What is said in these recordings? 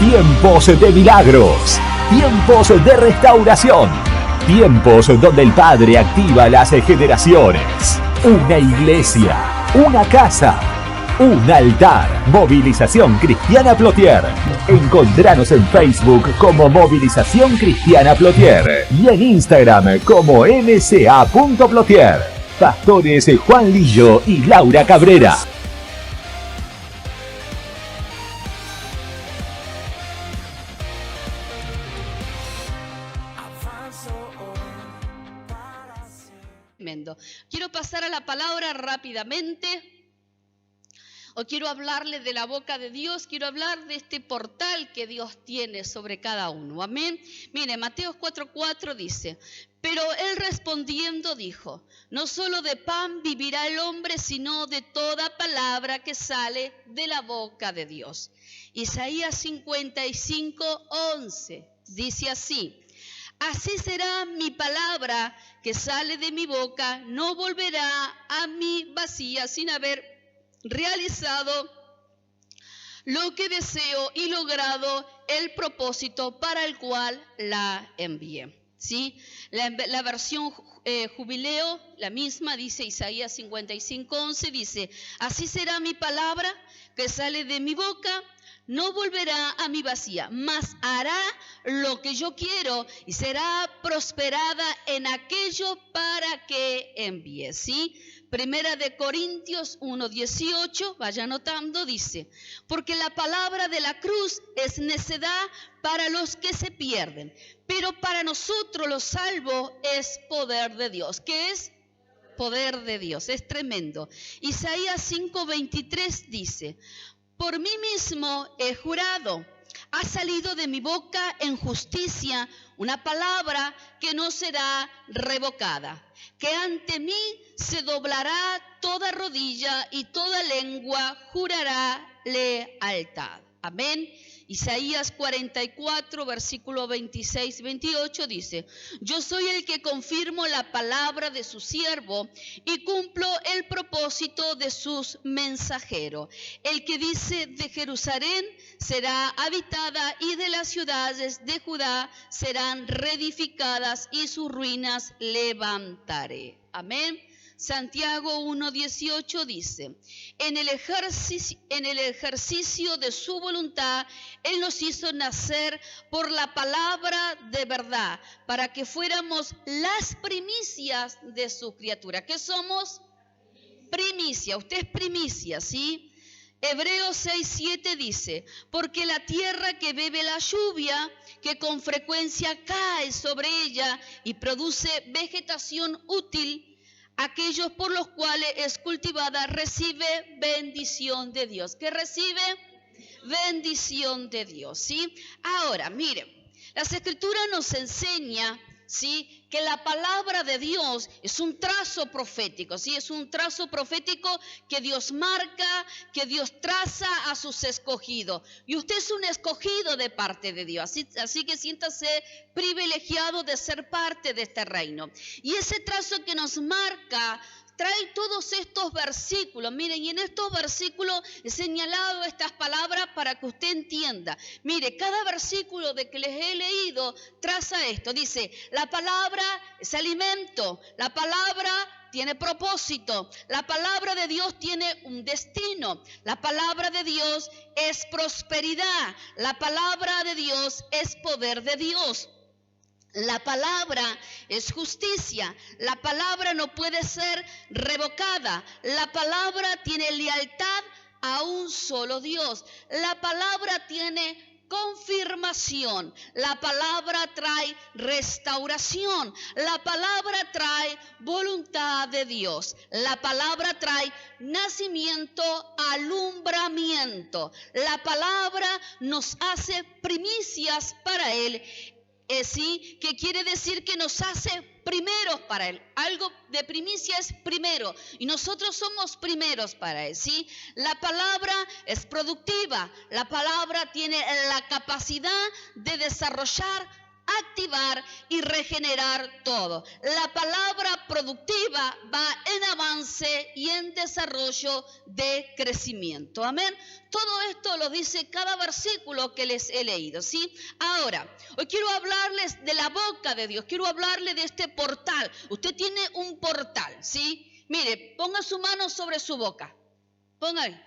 Tiempos de milagros, tiempos de restauración, tiempos donde el Padre activa las generaciones. Una iglesia, una casa, un altar. Movilización Cristiana Plotier. Encontranos en Facebook como Movilización Cristiana Plotier y en Instagram como mca.plotier. Pastores Juan Lillo y Laura Cabrera. Quiero pasar a la palabra rápidamente. O quiero hablarle de la boca de Dios, quiero hablar de este portal que Dios tiene sobre cada uno. Amén. Mire, Mateo 4:4 dice, pero él respondiendo dijo, no solo de pan vivirá el hombre, sino de toda palabra que sale de la boca de Dios. Isaías 55:11 dice así, así será mi palabra que sale de mi boca, no volverá a mí vacía sin haber realizado lo que deseo y logrado el propósito para el cual la envié. ¿Sí? La versión Jubileo, la misma, dice Isaías 55:11, dice, así será mi palabra que sale de mi boca, no volverá a mí vacía, mas hará lo que yo quiero y será prosperada en aquello para que envíe. ¿Sí? Primera de Corintios 1:18, vaya anotando, dice, porque la palabra de la cruz es necedad para los que se pierden, pero para nosotros los salvos es poder de Dios. ¿Qué es? Poder de Dios, es tremendo. Isaías 5:23 dice, por mí mismo he jurado, ha salido de mi boca en justicia una palabra que no será revocada, que ante mí se doblará toda rodilla y toda lengua jurará lealtad. Amén. Isaías 44, versículo 26-28 dice, yo soy el que confirmo la palabra de su siervo y cumplo el propósito de sus mensajeros. El que dice de Jerusalén será habitada y de las ciudades de Judá serán reedificadas y sus ruinas levantaré. Amén. Santiago 1:18 dice, en el ejercicio de su voluntad, Él nos hizo nacer por la palabra de verdad, para que fuéramos las primicias de su criatura. ¿Qué somos? Primicia, usted es primicia, ¿sí? Hebreos 6:7 dice, porque la tierra que bebe la lluvia, que con frecuencia cae sobre ella y produce vegetación útil, aquellos por los cuales es cultivada recibe bendición de Dios. ¿Qué recibe? Bendición de Dios, ¿sí? Ahora, mire, las Escrituras nos enseñan, ¿sí?, que la palabra de Dios es un trazo profético, ¿sí? Es un trazo profético que Dios marca, que Dios traza a sus escogidos. Y usted es un escogido de parte de Dios, así que siéntase privilegiado de ser parte de este reino. Y ese trazo que nos marca trae todos estos versículos. Miren, y en estos versículos he señalado estas palabras para que usted entienda. Mire, cada versículo de que les he leído traza esto. Dice, la palabra es alimento, la palabra tiene propósito, la palabra de Dios tiene un destino, la palabra de Dios es prosperidad, la palabra de Dios es poder de Dios. La palabra es justicia, la palabra no puede ser revocada, la palabra tiene lealtad a un solo Dios, la palabra tiene confirmación, la palabra trae restauración, la palabra trae voluntad de Dios, la palabra trae nacimiento, alumbramiento, la palabra nos hace primicias para Él. Sí, que quiere decir que nos hace primeros para Él. Algo de primicia es primero y nosotros somos primeros para Él, ¿sí? La palabra es productiva, la palabra tiene la capacidad de desarrollar activar y regenerar todo. La palabra productiva va en avance y en desarrollo de crecimiento. Amén. Todo esto lo dice cada versículo que les he leído, ¿sí? Ahora, hoy quiero hablarles de la boca de Dios. Quiero hablarles de este portal. Usted tiene un portal, ¿sí? Mire, ponga su mano sobre su boca. Ponga ahí.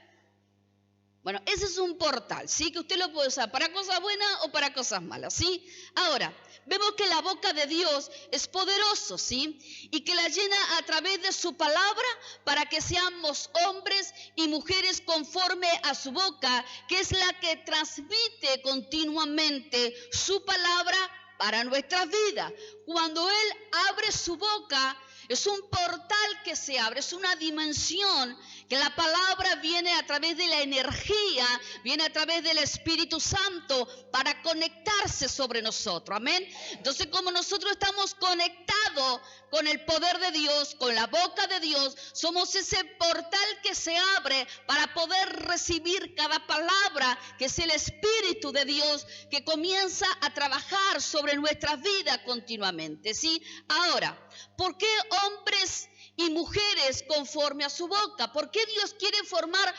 Bueno, ese es un portal, ¿sí? Que usted lo puede usar para cosas buenas o para cosas malas, ¿sí? Ahora, vemos que la boca de Dios es poderoso, ¿sí? Y que la llena a través de su palabra para que seamos hombres y mujeres conforme a su boca, que es la que transmite continuamente su palabra para nuestras vidas. Cuando Él abre su boca, es un portal que se abre, es una dimensión que la palabra viene a través de la energía, viene a través del Espíritu Santo para conectarse sobre nosotros. Amén. Entonces, como nosotros estamos conectados con el poder de Dios, con la boca de Dios, somos ese portal que se abre para poder recibir cada palabra, que es el Espíritu de Dios que comienza a trabajar sobre nuestras vidas continuamente, ¿sí? Ahora, ¿por qué hombres y mujeres conforme a su boca? ¿Por qué Dios quiere formar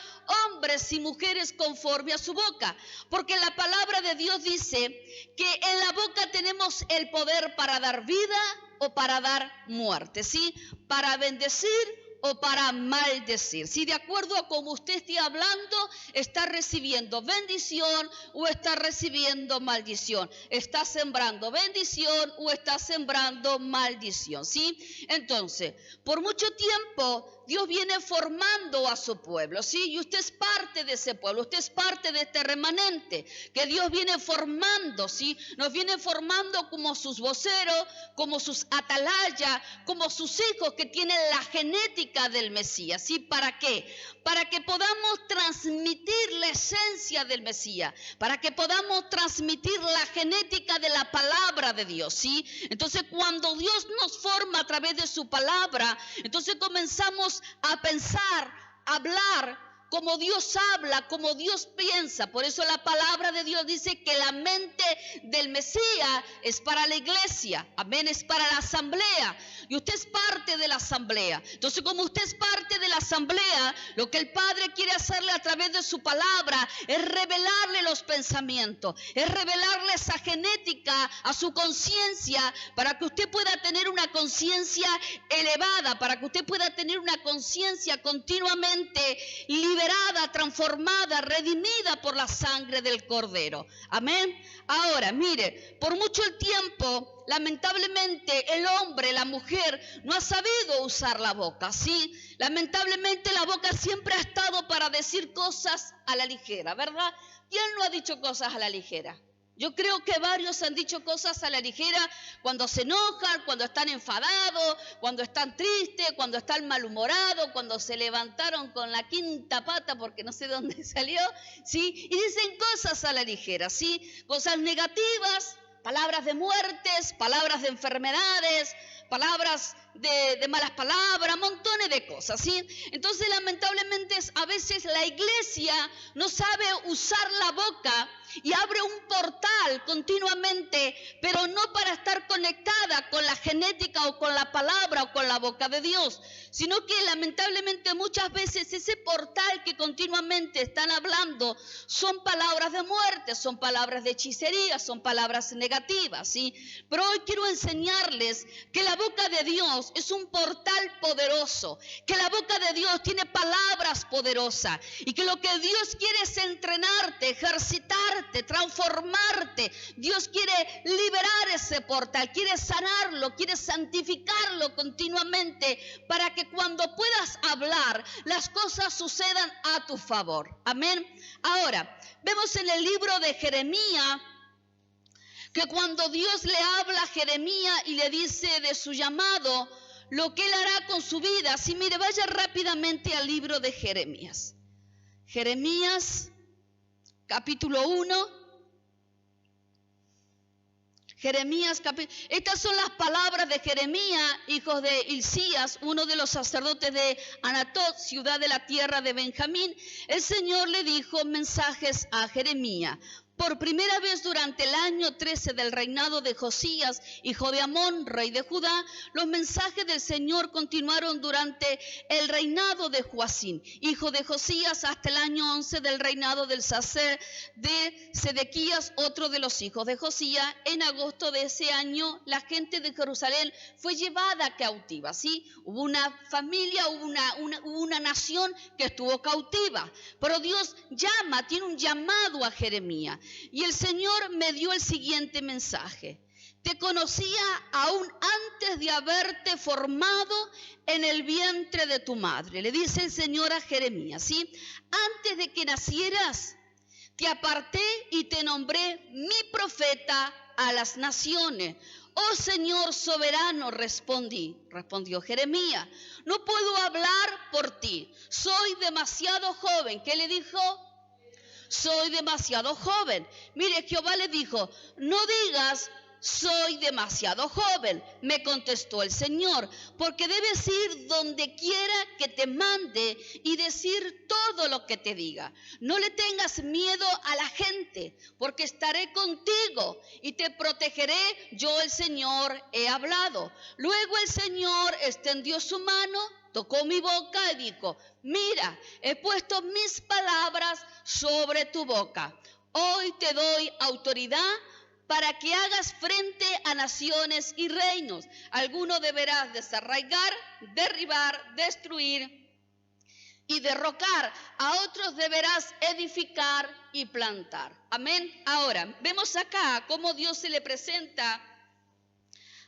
hombres y mujeres conforme a su boca? Porque la palabra de Dios dice que en la boca tenemos el poder para dar vida o para dar muerte, ¿sí? Para bendecir o para maldecir. Si de acuerdo a cómo usted esté hablando, está recibiendo bendición o está recibiendo maldición. Está sembrando bendición o está sembrando maldición, ¿sí? Entonces, por mucho tiempo Dios viene formando a su pueblo, ¿sí? Y usted es parte de ese pueblo, usted es parte de este remanente que Dios viene formando, ¿sí? Nos viene formando como sus voceros, como sus atalayas, como sus hijos que tienen la genética del Mesías, ¿sí? ¿Para qué? Para que podamos transmitir la esencia del Mesías, para que podamos transmitir la genética de la palabra de Dios, ¿sí? Entonces, cuando Dios nos forma a través de su palabra, entonces comenzamos a pensar, a hablar como Dios habla, como Dios piensa. Por eso la palabra de Dios dice que la mente del Mesías es para la iglesia. Amén, es para la asamblea. Y usted es parte de la asamblea. Entonces, como usted es parte de la asamblea, lo que el Padre quiere hacerle a través de su palabra es revelarle los pensamientos, es revelarle esa genética a su conciencia para que usted pueda tener una conciencia elevada, para que usted pueda tener una conciencia continuamente liberada, transformada, redimida por la sangre del Cordero. Amén. Ahora, mire, por mucho tiempo, lamentablemente, el hombre, la mujer, no ha sabido usar la boca, ¿sí? Lamentablemente, la boca siempre ha estado para decir cosas a la ligera, ¿verdad? ¿Quién no ha dicho cosas a la ligera? Yo creo que varios han dicho cosas a la ligera cuando se enojan, cuando están enfadados, cuando están tristes, cuando están malhumorados, cuando se levantaron con la quinta pata porque no sé dónde salió, ¿sí? Y dicen cosas a la ligera, ¿sí? Cosas negativas, palabras de muertes, palabras de enfermedades, palabras de malas palabras, montones de cosas, ¿sí? Entonces, lamentablemente, a veces la iglesia no sabe usar la boca y abre un portal continuamente, pero no para estar conectada con la genética o con la palabra o con la boca de Dios, sino que lamentablemente muchas veces ese portal que continuamente están hablando son palabras de muerte, son palabras de hechicería, son palabras negativas, ¿sí? Pero hoy quiero enseñarles que la boca de Dios es un portal poderoso, que la boca de Dios tiene palabras poderosas y que lo que Dios quiere es entrenarte, ejercitarte, transformarte. Dios quiere liberar ese portal, quiere sanarlo, quiere santificarlo continuamente para que cuando puedas hablar, las cosas sucedan a tu favor. Amén. Ahora, vemos en el libro de Jeremías que cuando Dios le habla a Jeremías y le dice de su llamado, lo que él hará con su vida. Así, mire, vaya rápidamente al libro de Jeremías. Jeremías, capítulo 1. Estas son las palabras de Jeremías, hijo de Hilcías, uno de los sacerdotes de Anatot, ciudad de la tierra de Benjamín. El Señor le dijo mensajes a Jeremías. Por primera vez durante el año 13 del reinado de Josías, hijo de Amón, rey de Judá, los mensajes del Señor continuaron durante el reinado de Joacim, hijo de Josías, hasta el año 11 del reinado del sacer de Sedequías, otro de los hijos de Josías. En agosto de ese año, la gente de Jerusalén fue llevada cautiva, ¿sí? Hubo una familia, hubo una nación que estuvo cautiva, pero Dios tiene un llamado a Jeremías. Y el Señor me dio el siguiente mensaje: te conocía aún antes de haberte formado en el vientre de tu madre. Le dice el Señor a Jeremías, ¿sí? Antes de que nacieras, te aparté y te nombré mi profeta a las naciones. Oh Señor soberano, respondió Jeremías, no puedo hablar por ti, soy demasiado joven. ¿Qué le dijo? Soy demasiado joven. Mire, Jehová le dijo, no digas soy demasiado joven, me contestó el Señor, porque debes ir donde quiera que te mande y decir todo lo que te diga. No le tengas miedo a la gente, porque estaré contigo y te protegeré. Yo, el Señor, he hablado. Luego el Señor extendió su mano, tocó mi boca y dijo, mira, he puesto mis palabras sobre tu boca. Hoy te doy autoridad para que hagas frente a naciones y reinos. Algunos deberás desarraigar, derribar, destruir y derrocar. A otros deberás edificar y plantar. Amén. Ahora, vemos acá cómo Dios se le presenta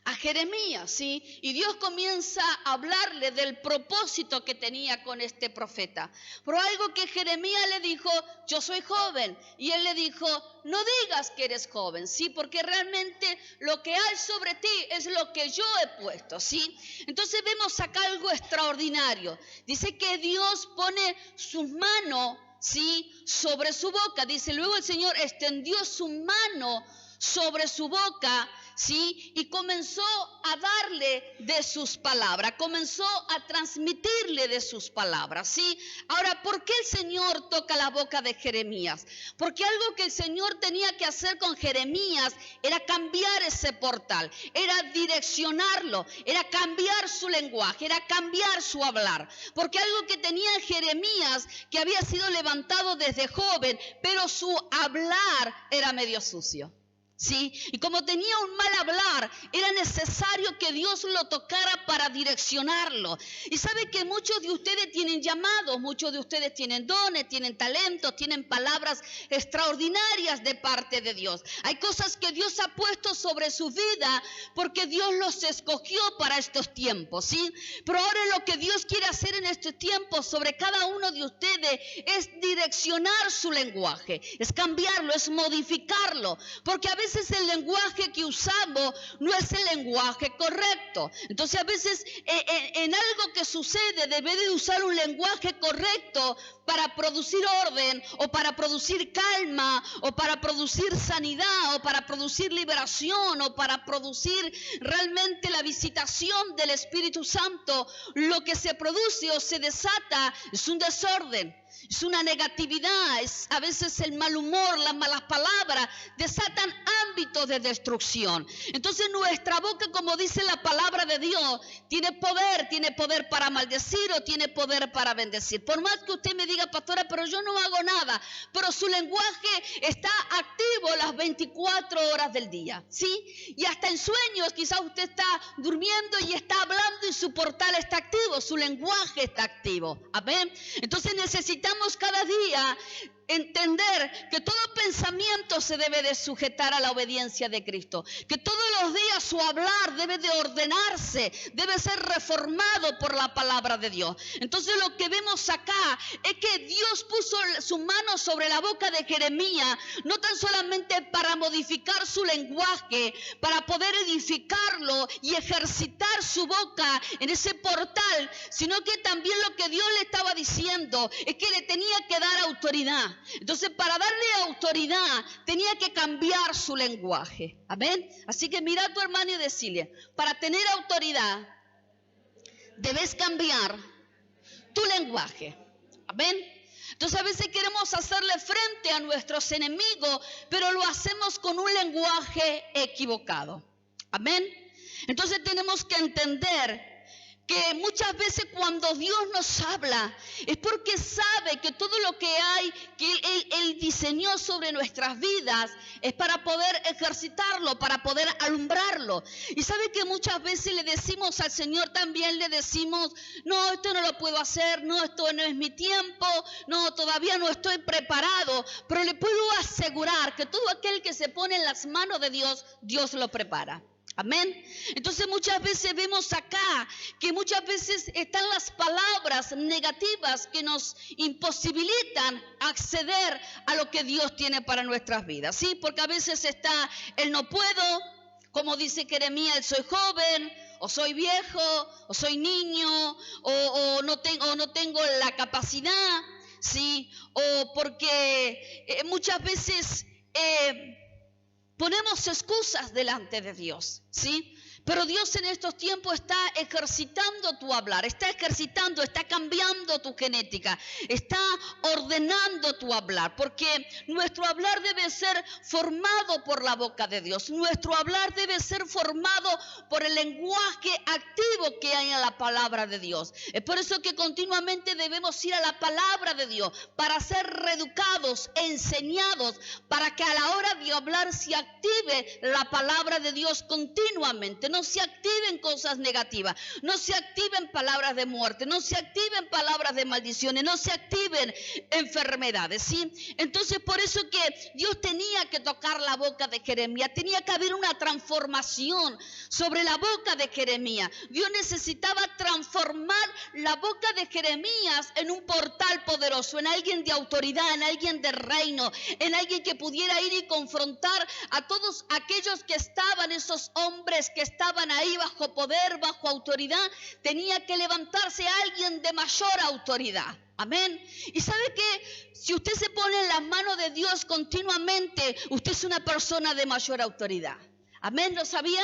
a Jeremías, ¿sí? Y Dios comienza a hablarle del propósito que tenía con este profeta. Pero algo que Jeremías le dijo, yo soy joven. Y él le dijo, no digas que eres joven, ¿sí? Porque realmente lo que hay sobre ti es lo que yo he puesto, ¿sí? Entonces vemos acá algo extraordinario. Dice que Dios pone sus manos, ¿sí?, sobre su boca. Dice, luego el Señor extendió su mano sobre su boca, ¿sí? Y comenzó a darle de sus palabras, comenzó a transmitirle de sus palabras, ¿sí? Ahora, ¿por qué el Señor toca la boca de Jeremías? Porque algo que el Señor tenía que hacer con Jeremías era cambiar ese portal, era direccionarlo, era cambiar su lenguaje, era cambiar su hablar. Porque algo que tenía Jeremías, que había sido levantado desde joven, pero su hablar era medio sucio, ¿sí? Y como tenía un mal hablar, era necesario que Dios lo tocara para direccionarlo. Y sabe que muchos de ustedes tienen llamados, muchos de ustedes tienen dones, tienen talentos, tienen palabras extraordinarias de parte de Dios. Hay cosas que Dios ha puesto sobre su vida porque Dios los escogió para estos tiempos, ¿sí? Pero ahora lo que Dios quiere hacer en estos tiempos sobre cada uno de ustedes es direccionar su lenguaje, es cambiarlo, es modificarlo, porque a veces el lenguaje que usamos no es el lenguaje correcto. Entonces a veces en algo que sucede debe de usar un lenguaje correcto para producir orden, o para producir calma, o para producir sanidad, o para producir liberación, o para producir realmente la visitación del Espíritu Santo. Lo que se produce o se desata es un desorden, es una negatividad, es a veces el mal humor, las malas palabras, desatan ámbitos de destrucción. Entonces nuestra boca, como dice la palabra de Dios, tiene poder para maldecir o tiene poder para bendecir. Por más que usted me diga, pastora, pero yo no hago nada, pero su lenguaje está activo las 24 horas del día, ¿sí? Y hasta en sueños, quizás usted está durmiendo y está hablando y su portal está activo, su lenguaje está activo. Amén. Entonces necesitamos cada día entender que todo pensamiento se debe de sujetar a la obediencia de Cristo, que todos los días su hablar debe de ordenarse, debe ser reformado por la palabra de Dios. Entonces lo que vemos acá es que Dios puso su mano sobre la boca de Jeremías, no tan solamente para modificar su lenguaje, para poder edificarlo y ejercitar su boca en ese portal, sino que también lo que Dios le estaba diciendo es que le tenía que dar autoridad. Entonces, para darle autoridad, tenía que cambiar su lenguaje. Amén. Así que mira a tu hermano y decirle, para tener autoridad, debes cambiar tu lenguaje. Amén. Entonces a veces queremos hacerle frente a nuestros enemigos, pero lo hacemos con un lenguaje equivocado. Amén. Entonces tenemos que entender que muchas veces cuando Dios nos habla es porque sabe que todo lo que hay, que Él diseñó sobre nuestras vidas, es para poder ejercitarlo, para poder alumbrarlo. Y sabe que muchas veces le decimos al Señor, también le decimos, no, esto no lo puedo hacer, no, esto no es mi tiempo, no, todavía no estoy preparado. Pero le puedo asegurar que todo aquel que se pone en las manos de Dios, Dios lo prepara. Amén. Entonces muchas veces vemos acá que muchas veces están las palabras negativas que nos imposibilitan acceder a lo que Dios tiene para nuestras vidas. Sí, porque a veces está el no puedo, como dice Jeremías, soy joven, o soy viejo, o soy niño, o no tengo la capacidad, sí, o porque muchas veces ponemos excusas delante de Dios, ¿sí? Pero Dios en estos tiempos está ejercitando tu hablar, está cambiando tu genética, está ordenando tu hablar, porque nuestro hablar debe ser formado por la boca de Dios. Nuestro hablar debe ser formado por el lenguaje activo que hay en la palabra de Dios. Es por eso que continuamente debemos ir a la palabra de Dios para ser reeducados, enseñados, para que a la hora de hablar se active la palabra de Dios continuamente. No se activen cosas negativas, no se activen palabras de muerte, no se activen palabras de maldiciones, no se activen enfermedades, ¿sí? Entonces por eso que Dios tenía que tocar la boca de Jeremías, tenía que haber una transformación sobre la boca de Jeremías. Dios necesitaba transformar la boca de Jeremías en un portal poderoso, en alguien de autoridad, en alguien de reino, en alguien que pudiera ir y confrontar a todos aquellos que estaban, esos hombres que estaban ahí bajo poder, bajo autoridad. Tenía que levantarse alguien de mayor autoridad. Amén. Y sabe que si usted se pone en las manos de Dios continuamente, usted es una persona de mayor autoridad. Amén, ¿lo sabía?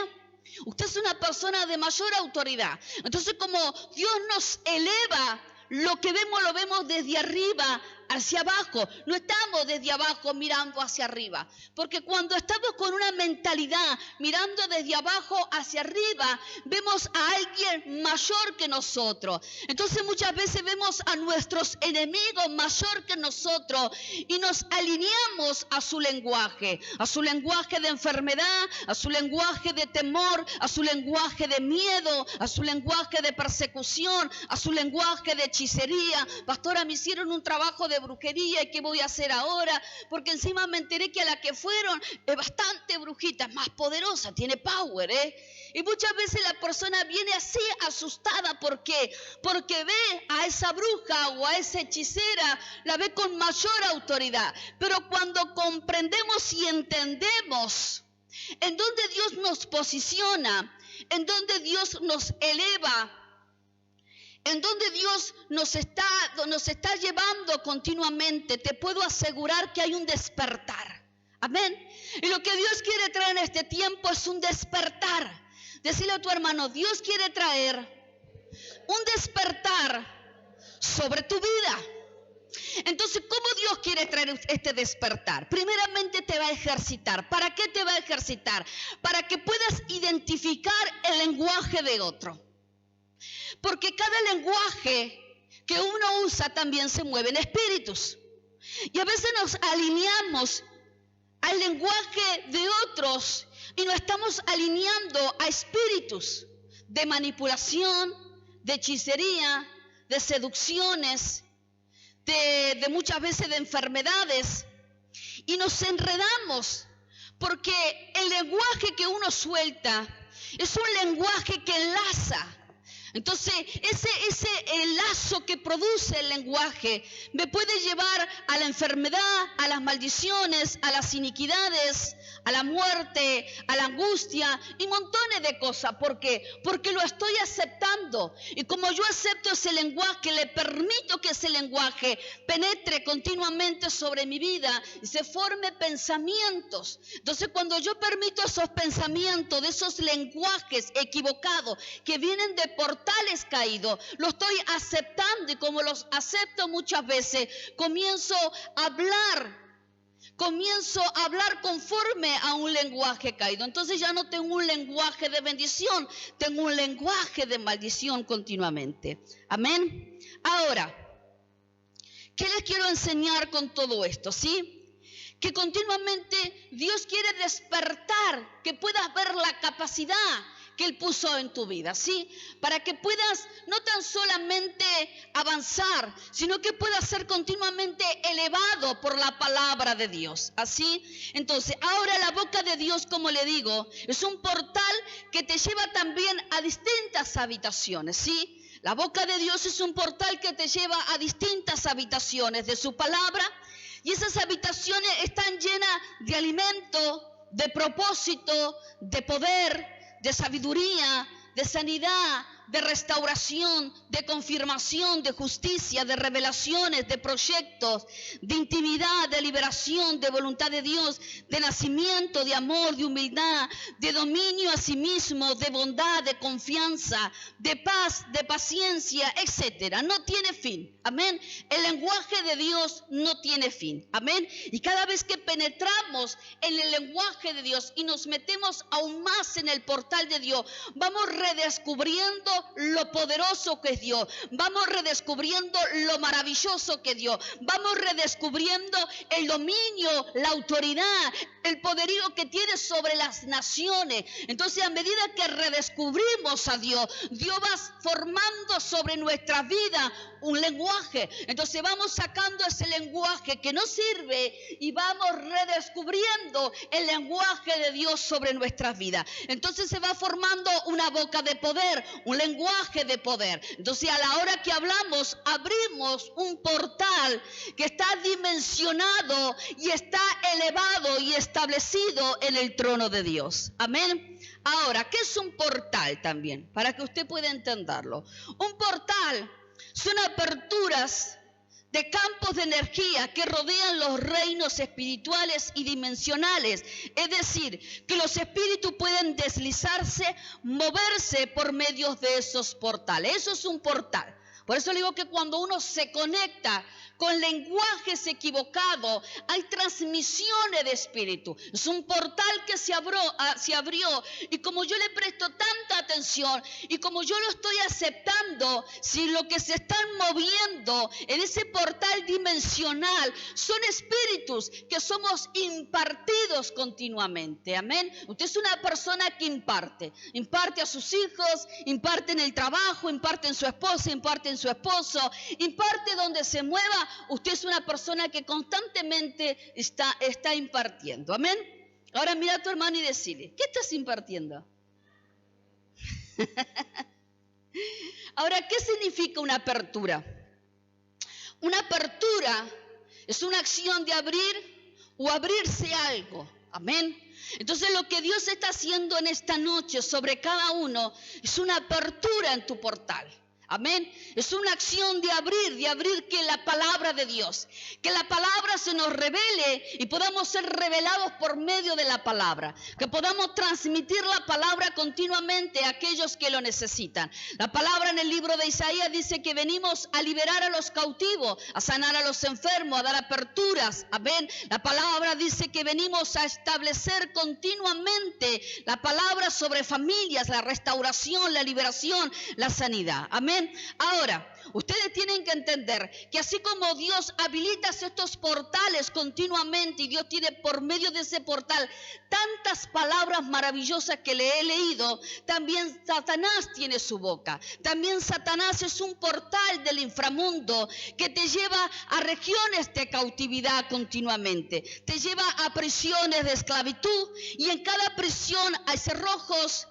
Usted es una persona de mayor autoridad. Entonces, como Dios nos eleva, lo que vemos lo vemos desde arriba hacia abajo. No estamos desde abajo mirando hacia arriba. Porque cuando estamos con una mentalidad mirando desde abajo hacia arriba, vemos a alguien mayor que nosotros. Entonces muchas veces vemos a nuestros enemigos mayor que nosotros y nos alineamos a su lenguaje de enfermedad, a su lenguaje de temor, a su lenguaje de miedo, a su lenguaje de persecución, a su lenguaje de hechicería. Pastora, me hicieron un trabajo de brujería, ¿y qué voy a hacer ahora? Porque encima me enteré que a la que fueron es bastante brujita, es más poderosa, tiene power, Y muchas veces la persona viene así asustada. ¿Por qué? Porque ve a esa bruja o a esa hechicera, la ve con mayor autoridad. Pero cuando comprendemos y entendemos en dónde Dios nos posiciona, en dónde Dios nos eleva, en donde Dios nos está llevando continuamente, te puedo asegurar que hay un despertar. Amén. Y lo que Dios quiere traer en este tiempo es un despertar. Decirle a tu hermano, Dios quiere traer un despertar sobre tu vida. Entonces, ¿cómo Dios quiere traer este despertar? Primeramente te va a ejercitar. ¿Para qué te va a ejercitar? Para que puedas identificar el lenguaje de otro. Porque cada lenguaje que uno usa también se mueve en espíritus. Y a veces nos alineamos al lenguaje de otros y nos estamos alineando a espíritus de manipulación, de hechicería, de seducciones, de muchas veces de enfermedades. Y nos enredamos porque el lenguaje que uno suelta es un lenguaje que enlaza. Entonces, ese lazo que produce el lenguaje me puede llevar a la enfermedad, a las maldiciones, a las iniquidades, a la muerte, a la angustia y montones de cosas. ¿Por qué? Porque lo estoy aceptando. Y como yo acepto ese lenguaje, le permito que ese lenguaje penetre continuamente sobre mi vida y se forme pensamientos. Entonces, cuando yo permito esos pensamientos, de esos lenguajes equivocados que vienen de por portales caídos, lo estoy aceptando y como los acepto muchas veces, comienzo a hablar conforme a un lenguaje caído. Entonces ya no tengo un lenguaje de bendición, tengo un lenguaje de maldición continuamente. Amén. Ahora, ¿qué les quiero enseñar con todo esto? ¿Sí? Que continuamente Dios quiere despertar, que puedas ver la capacidad que Él puso en tu vida, ¿sí? Para que puedas no tan solamente avanzar, sino que puedas ser continuamente elevado por la palabra de Dios, ¿así? Entonces, ahora la boca de Dios, como le digo, es un portal que te lleva también a distintas habitaciones, ¿sí? La boca de Dios es un portal que te lleva a distintas habitaciones de su palabra, y esas habitaciones están llenas de alimento, de propósito, de poder, de sabiduría, de sanidad, de restauración, de confirmación, de justicia, de revelaciones, de proyectos, de intimidad, de liberación, de voluntad de Dios, de nacimiento, de amor, de humildad, de dominio a sí mismo, de bondad, de confianza, de paz, de paciencia, etcétera. No tiene fin. Amén. El lenguaje de Dios no tiene fin. Amén. Y cada vez que penetramos en el lenguaje de Dios y nos metemos aún más en el portal de Dios, vamos redescubriendo lo poderoso que es Dios, vamos redescubriendo lo maravilloso que es Dios, vamos redescubriendo el dominio, la autoridad, el poderío que tiene sobre las naciones. Entonces, a medida que redescubrimos a Dios, Dios va formando sobre nuestra vida un lenguaje. Entonces vamos sacando ese lenguaje que no sirve y vamos redescubriendo el lenguaje de Dios sobre nuestras vidas. Entonces se va formando una boca de poder, un lenguaje de poder. Entonces a la hora que hablamos, abrimos un portal que está dimensionado y está elevado y establecido en el trono de Dios. Amén. Ahora, ¿qué es un portal también? Para que usted pueda entenderlo. Un portal son aperturas de campos de energía que rodean los reinos espirituales y dimensionales. Es decir, que los espíritus pueden deslizarse, moverse por medio de esos portales. Eso es un portal. Por eso le digo que cuando uno se conecta con lenguajes equivocados, hay transmisiones de espíritu. Es un portal que se abrió y como yo le presto tanta atención y como yo lo estoy aceptando, si lo que se están moviendo en ese portal dimensional son espíritus que somos impartidos continuamente. Amén. Usted es una persona que imparte a sus hijos, imparte en el trabajo, imparte en su esposa, imparte en su esposo, imparte donde se mueva. Usted es una persona que constantemente está impartiendo. Amén. Ahora mira a tu hermano y decile, ¿qué estás impartiendo? Ahora, ¿qué significa una apertura? Una apertura es una acción de abrir o abrirse algo. Amén. Entonces lo que Dios está haciendo en esta noche sobre cada uno es una apertura en tu portal. Amén. Es una acción de abrir que la palabra de Dios, que la palabra se nos revele y podamos ser revelados por medio de la palabra, que podamos transmitir la palabra continuamente a aquellos que lo necesitan. La palabra en el libro de Isaías dice que venimos a liberar a los cautivos, a sanar a los enfermos, a dar aperturas. Amén. La palabra dice que venimos a establecer continuamente la palabra sobre familias, la restauración, la liberación, la sanidad. Amén. Ahora, ustedes tienen que entender que así como Dios habilita estos portales continuamente y Dios tiene por medio de ese portal tantas palabras maravillosas que le he leído, también Satanás tiene su boca. También Satanás es un portal del inframundo que te lleva a regiones de cautividad continuamente. Te lleva a prisiones de esclavitud y en cada prisión hay cerrojos,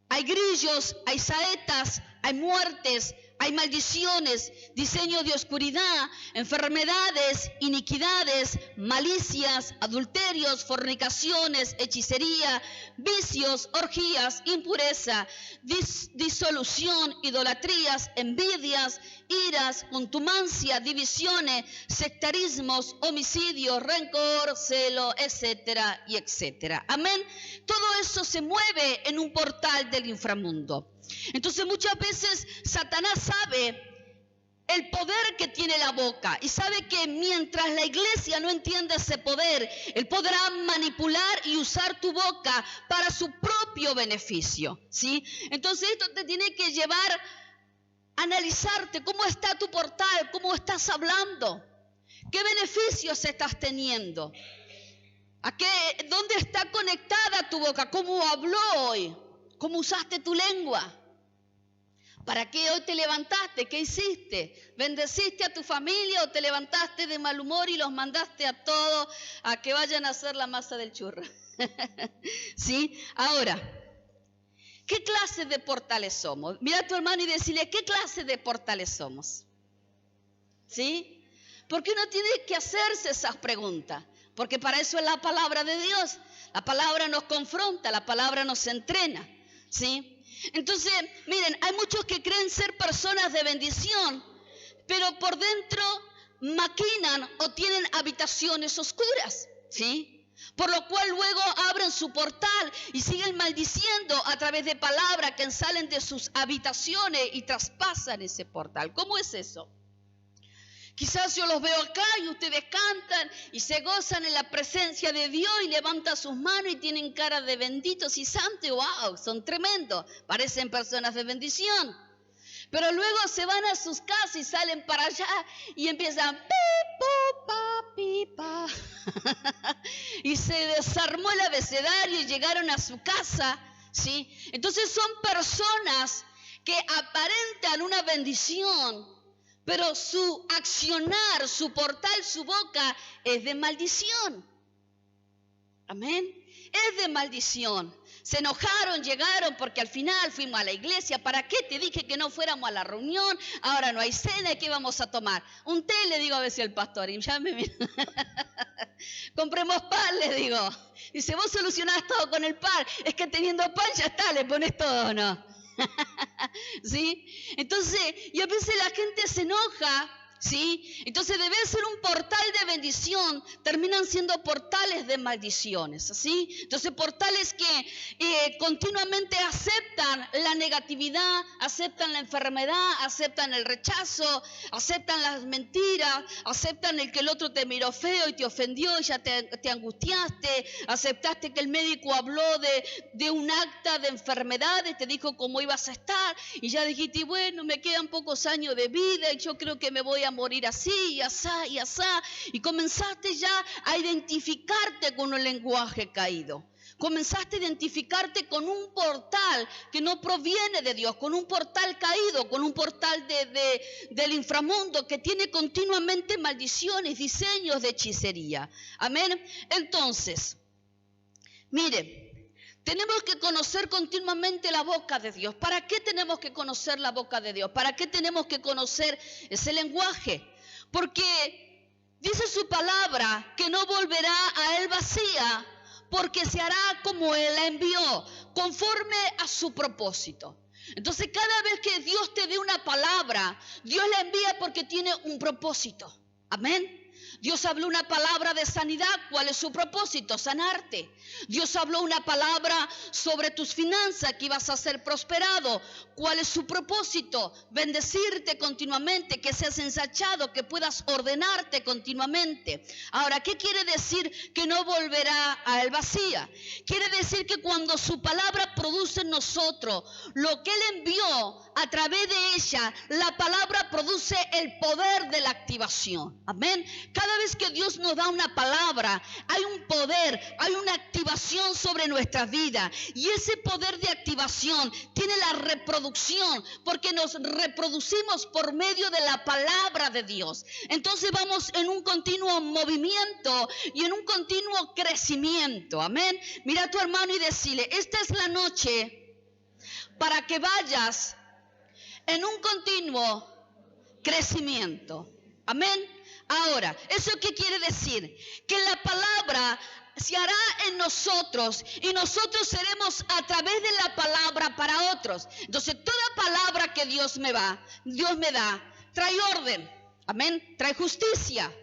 hay grillos, hay saetas, hay muertes, hay maldiciones, diseños de oscuridad, enfermedades, iniquidades, malicias, adulterios, fornicaciones, hechicería, vicios, orgías, impureza, disolución, idolatrías, envidias, iras, contumacia, divisiones, sectarismos, homicidios, rencor, celo, etcétera y etcétera. Amén. Todo eso se mueve en un portal del inframundo. Entonces muchas veces Satanás sabe el poder que tiene la boca y sabe que mientras la iglesia no entienda ese poder, él podrá manipular y usar tu boca para su propio beneficio, ¿sí? Entonces esto te tiene que llevar a analizarte cómo está tu portal, cómo estás hablando, qué beneficios estás teniendo, dónde está conectada tu boca, cómo habló hoy, cómo usaste tu lengua. ¿Para qué hoy te levantaste? ¿Qué hiciste? ¿Bendeciste a tu familia o te levantaste de mal humor y los mandaste a todos a que vayan a hacer la masa del churro? ¿Sí? Ahora, ¿qué clase de portales somos? Mira a tu hermano y decirle, ¿qué clase de portales somos? ¿Sí? Porque uno tiene que hacerse esas preguntas, porque para eso es la palabra de Dios. La palabra nos confronta, la palabra nos entrena, ¿sí? Entonces, miren, hay muchos que creen ser personas de bendición, pero por dentro maquinan o tienen habitaciones oscuras, ¿sí? Por lo cual luego abren su portal y siguen maldiciendo a través de palabras que salen de sus habitaciones y traspasan ese portal. ¿Cómo es eso? Quizás yo los veo acá y ustedes cantan y se gozan en la presencia de Dios y levantan sus manos y tienen cara de benditos y santos. ¡Wow! Son tremendos. Parecen personas de bendición. Pero luego se van a sus casas y salen para allá y empiezan pi, pa, pi, pa. Y se desarmó el abecedario y llegaron a su casa, ¿sí? Entonces son personas que aparentan una bendición, pero su accionar, su portal, su boca es de maldición. Amén. Es de maldición. Se enojaron, llegaron porque al final fuimos a la iglesia. ¿Para qué te dije que no fuéramos a la reunión? Ahora no hay cena, ¿y qué vamos a tomar? Un té, le digo a veces al pastor. Y ya compremos pan, le digo. Dice, vos solucionás todo con el pan. Es que teniendo pan ya está, le pones todo, ¿no? ¿Sí? Entonces, y a veces la gente se enoja, ¿sí? Entonces debe ser un portal de bendición, terminan siendo portales de maldiciones, ¿sí? Entonces portales que continuamente aceptan la negatividad, aceptan la enfermedad, aceptan el rechazo, aceptan las mentiras, aceptan el que el otro te miró feo y te ofendió y ya te angustiaste, aceptaste que el médico habló de un acta de enfermedad y te dijo cómo ibas a estar y ya dijiste, bueno, me quedan pocos años de vida y yo creo que me voy a morir así y asá y asá, y comenzaste ya a identificarte con el lenguaje caído. Comenzaste a identificarte con un portal que no proviene de Dios, con un portal caído, con un portal del inframundo que tiene continuamente maldiciones, diseños de hechicería. Amén. Entonces, mire, tenemos que conocer continuamente la boca de Dios. ¿Para qué tenemos que conocer la boca de Dios? ¿Para qué tenemos que conocer ese lenguaje? Porque dice su palabra que no volverá a él vacía, porque se hará como él la envió, conforme a su propósito. Entonces cada vez que Dios te dé una palabra, Dios la envía porque tiene un propósito. Amén. Dios habló una palabra de sanidad. ¿Cuál es su propósito? Sanarte. Dios habló una palabra sobre tus finanzas, que ibas a ser prosperado. ¿Cuál es su propósito? Bendecirte continuamente, que seas ensanchado, que puedas ordenarte continuamente. Ahora, ¿qué quiere decir que no volverá a él vacía? Quiere decir que cuando su palabra produce en nosotros lo que él envió a través de ella, la palabra produce el poder de la activación. Amén. Cada vez que Dios nos da una palabra, hay un poder, hay una activación sobre nuestra vida. Y ese poder de activación tiene la reproducción, porque nos reproducimos por medio de la palabra de Dios. Entonces vamos en un continuo movimiento y en un continuo crecimiento. Amén. Mira a tu hermano y decirle, esta es la noche para que vayas en un continuo crecimiento. Amén. Ahora, ¿eso qué quiere decir? Que la palabra se hará en nosotros y nosotros seremos a través de la palabra para otros. Entonces, toda palabra que Dios me da, trae orden. Amén. Trae justicia,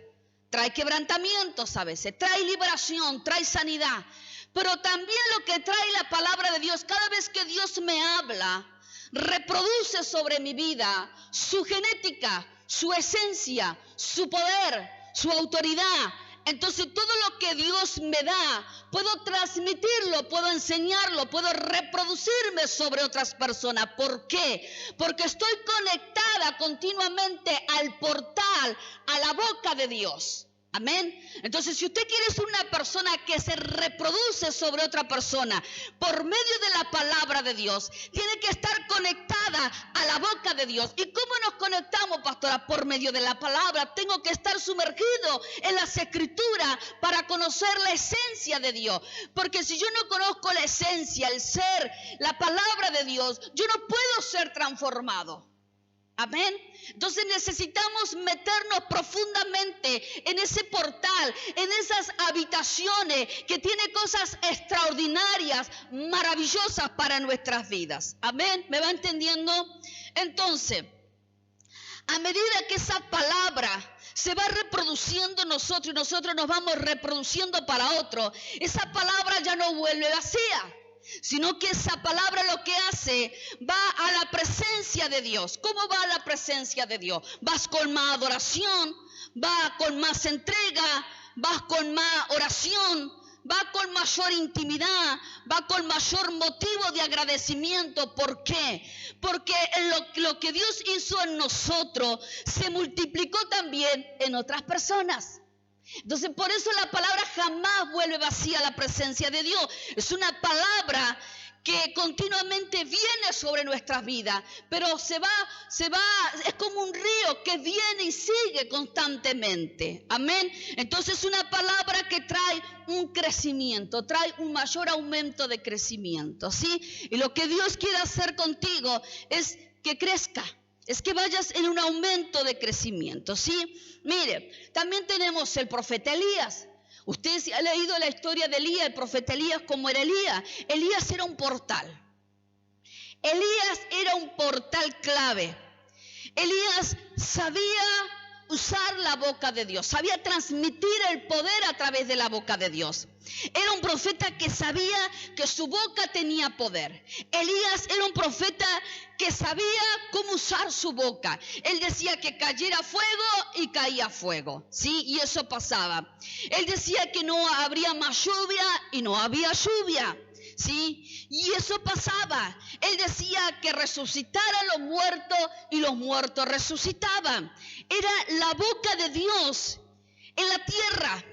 trae quebrantamientos a veces, trae liberación, trae sanidad. Pero también lo que trae la palabra de Dios, cada vez que Dios me habla, reproduce sobre mi vida su genética, su esencia, su poder, su autoridad. Entonces todo lo que Dios me da, puedo transmitirlo, puedo enseñarlo, puedo reproducirme sobre otras personas. ¿Por qué? Porque estoy conectada continuamente al portal, a la boca de Dios. Amén. Entonces, si usted quiere ser una persona que se reproduce sobre otra persona por medio de la palabra de Dios, tiene que estar conectada a la boca de Dios. ¿Y cómo nos conectamos, pastora? Por medio de la palabra. Tengo que estar sumergido en las escrituras para conocer la esencia de Dios. Porque si yo no conozco la esencia, el ser, la palabra de Dios, yo no puedo ser transformado. Amén. Entonces necesitamos meternos profundamente en ese portal, en esas habitaciones que tiene cosas extraordinarias, maravillosas para nuestras vidas. Amén. ¿Me va entendiendo? Entonces, a medida que esa palabra se va reproduciendo en nosotros y nosotros nos vamos reproduciendo para otro, esa palabra ya no vuelve vacía, sino que esa palabra lo que hace, va a la presencia de Dios. ¿Cómo va a la presencia de Dios? Vas con más adoración, vas con más entrega, vas con más oración, va con mayor intimidad, va con mayor motivo de agradecimiento. ¿Por qué? Porque lo que Dios hizo en nosotros se multiplicó también en otras personas. Entonces, por eso la palabra jamás vuelve vacía a la presencia de Dios. Es una palabra que continuamente viene sobre nuestras vidas, pero se va, es como un río que viene y sigue constantemente. Amén. Entonces, es una palabra que trae un crecimiento, trae un mayor aumento de crecimiento, ¿sí? Y lo que Dios quiere hacer contigo es que crezca. Es que vayas en un aumento de crecimiento, ¿sí? Mire, también tenemos el profeta Elías. Usted ha leído la historia de Elías, el profeta Elías, ¿cómo era Elías? Elías era un portal. Elías era un portal clave. Elías sabía usar la boca de Dios, sabía transmitir el poder a través de la boca de Dios. Era un profeta que sabía que su boca tenía poder. Elías era un profeta que sabía cómo usar su boca. Él decía que cayera fuego y caía fuego, ¿sí? Y eso pasaba. Él decía que no habría más lluvia y no había lluvia, ¿sí? Y eso pasaba. Él decía que resucitaran los muertos y los muertos resucitaban. Era la boca de Dios en la tierra.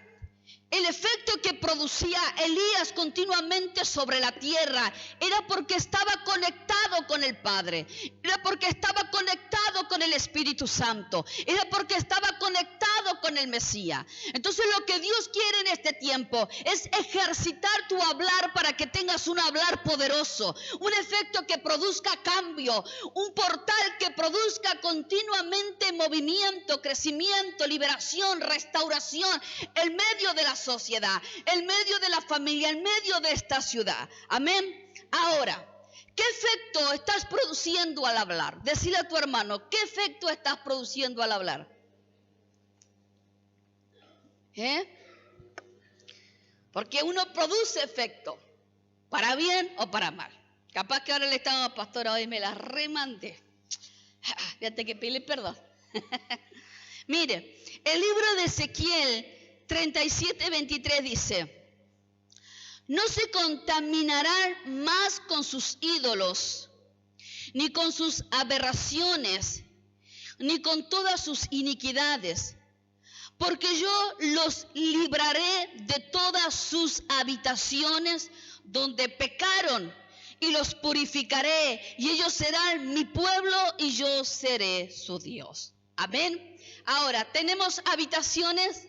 El efecto que producía Elías continuamente sobre la tierra era porque estaba conectado con el Padre, era porque estaba conectado con el Espíritu Santo, era porque estaba conectado con el Mesías. Entonces lo que Dios quiere en este tiempo es ejercitar tu hablar para que tengas un hablar poderoso, un efecto que produzca cambio, un portal que produzca continuamente movimiento, crecimiento, liberación, restauración en medio de la sociedad, en medio de la familia, en medio de esta ciudad. Amén. Ahora, ¿qué efecto estás produciendo al hablar? Decile a tu hermano, ¿qué efecto estás produciendo al hablar? Porque uno produce efecto, para bien o para mal. Capaz que ahora le estaba, pastora, hoy me la remandé. Fíjate que pide perdón. Mire, el libro de Ezequiel 37:23 dice: no se contaminarán más con sus ídolos, ni con sus aberraciones, ni con todas sus iniquidades, porque yo los libraré de todas sus habitaciones donde pecaron, y los purificaré, y ellos serán mi pueblo, y yo seré su Dios. Amén. Ahora, ¿tenemos habitaciones?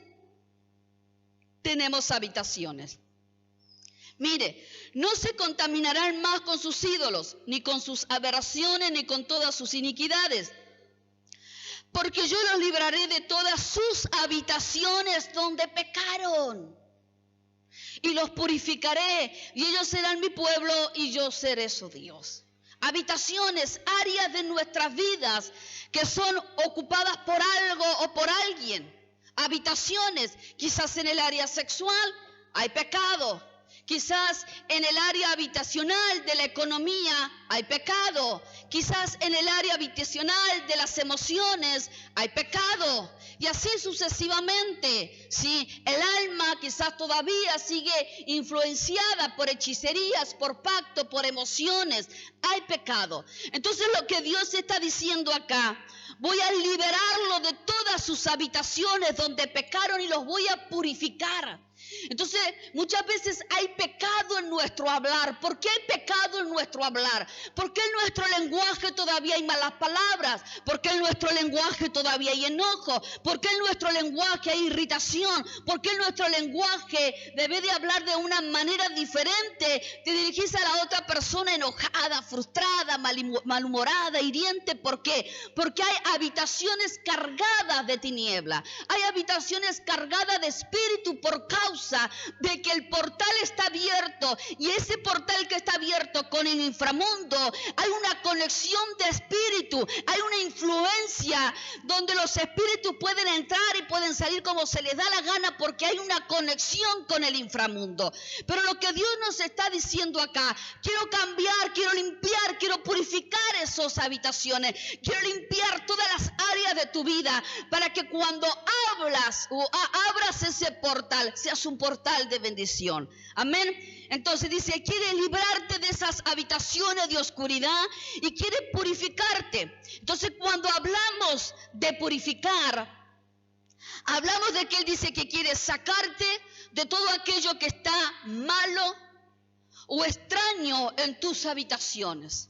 Tenemos habitaciones. Mire, no se contaminarán más con sus ídolos, ni con sus aberraciones, ni con todas sus iniquidades, porque yo los libraré de todas sus habitaciones donde pecaron, y los purificaré, y ellos serán mi pueblo, y yo seré su Dios. Habitaciones, áreas de nuestras vidas que son ocupadas por algo o por alguien. Habitaciones, quizás en el área sexual hay pecado, Quizás en el área habitacional de la economía hay pecado. Quizás en el área habitacional de las emociones hay pecado. Y así sucesivamente. ¿Sí? El alma quizás todavía sigue influenciada por hechicerías, por pacto, por emociones. Hay pecado. Entonces lo que Dios está diciendo acá, voy a liberarlo de todas sus habitaciones donde pecaron y los voy a purificar. Entonces, muchas veces hay pecado en nuestro hablar. ¿Por qué hay pecado en nuestro hablar? ¿Por qué en nuestro lenguaje todavía hay malas palabras? ¿Por qué en nuestro lenguaje todavía hay enojo? ¿Por qué en nuestro lenguaje hay irritación? ¿Por qué en nuestro lenguaje debe de hablar de una manera diferente? Te dirigís a la otra persona enojada, frustrada, malhumorada, hiriente. ¿Por qué? Porque hay habitaciones cargadas de tiniebla. Hay habitaciones cargadas de espíritu por causa de que el portal está abierto, y ese portal que está abierto con el inframundo, hay una conexión de espíritu, hay una influencia donde los espíritus pueden entrar y pueden salir como se les da la gana, porque hay una conexión con el inframundo. Pero lo que Dios nos está diciendo acá, quiero cambiar, quiero limpiar, quiero purificar esas habitaciones, quiero limpiar todas las áreas de tu vida, para que cuando hablas o abras ese portal, seas un portal de bendición. Amén. Entonces dice, quiere librarte de esas habitaciones de oscuridad y quiere purificarte. Entonces cuando hablamos de purificar, hablamos de que Él dice que quiere sacarte de todo aquello que está malo o extraño en tus habitaciones.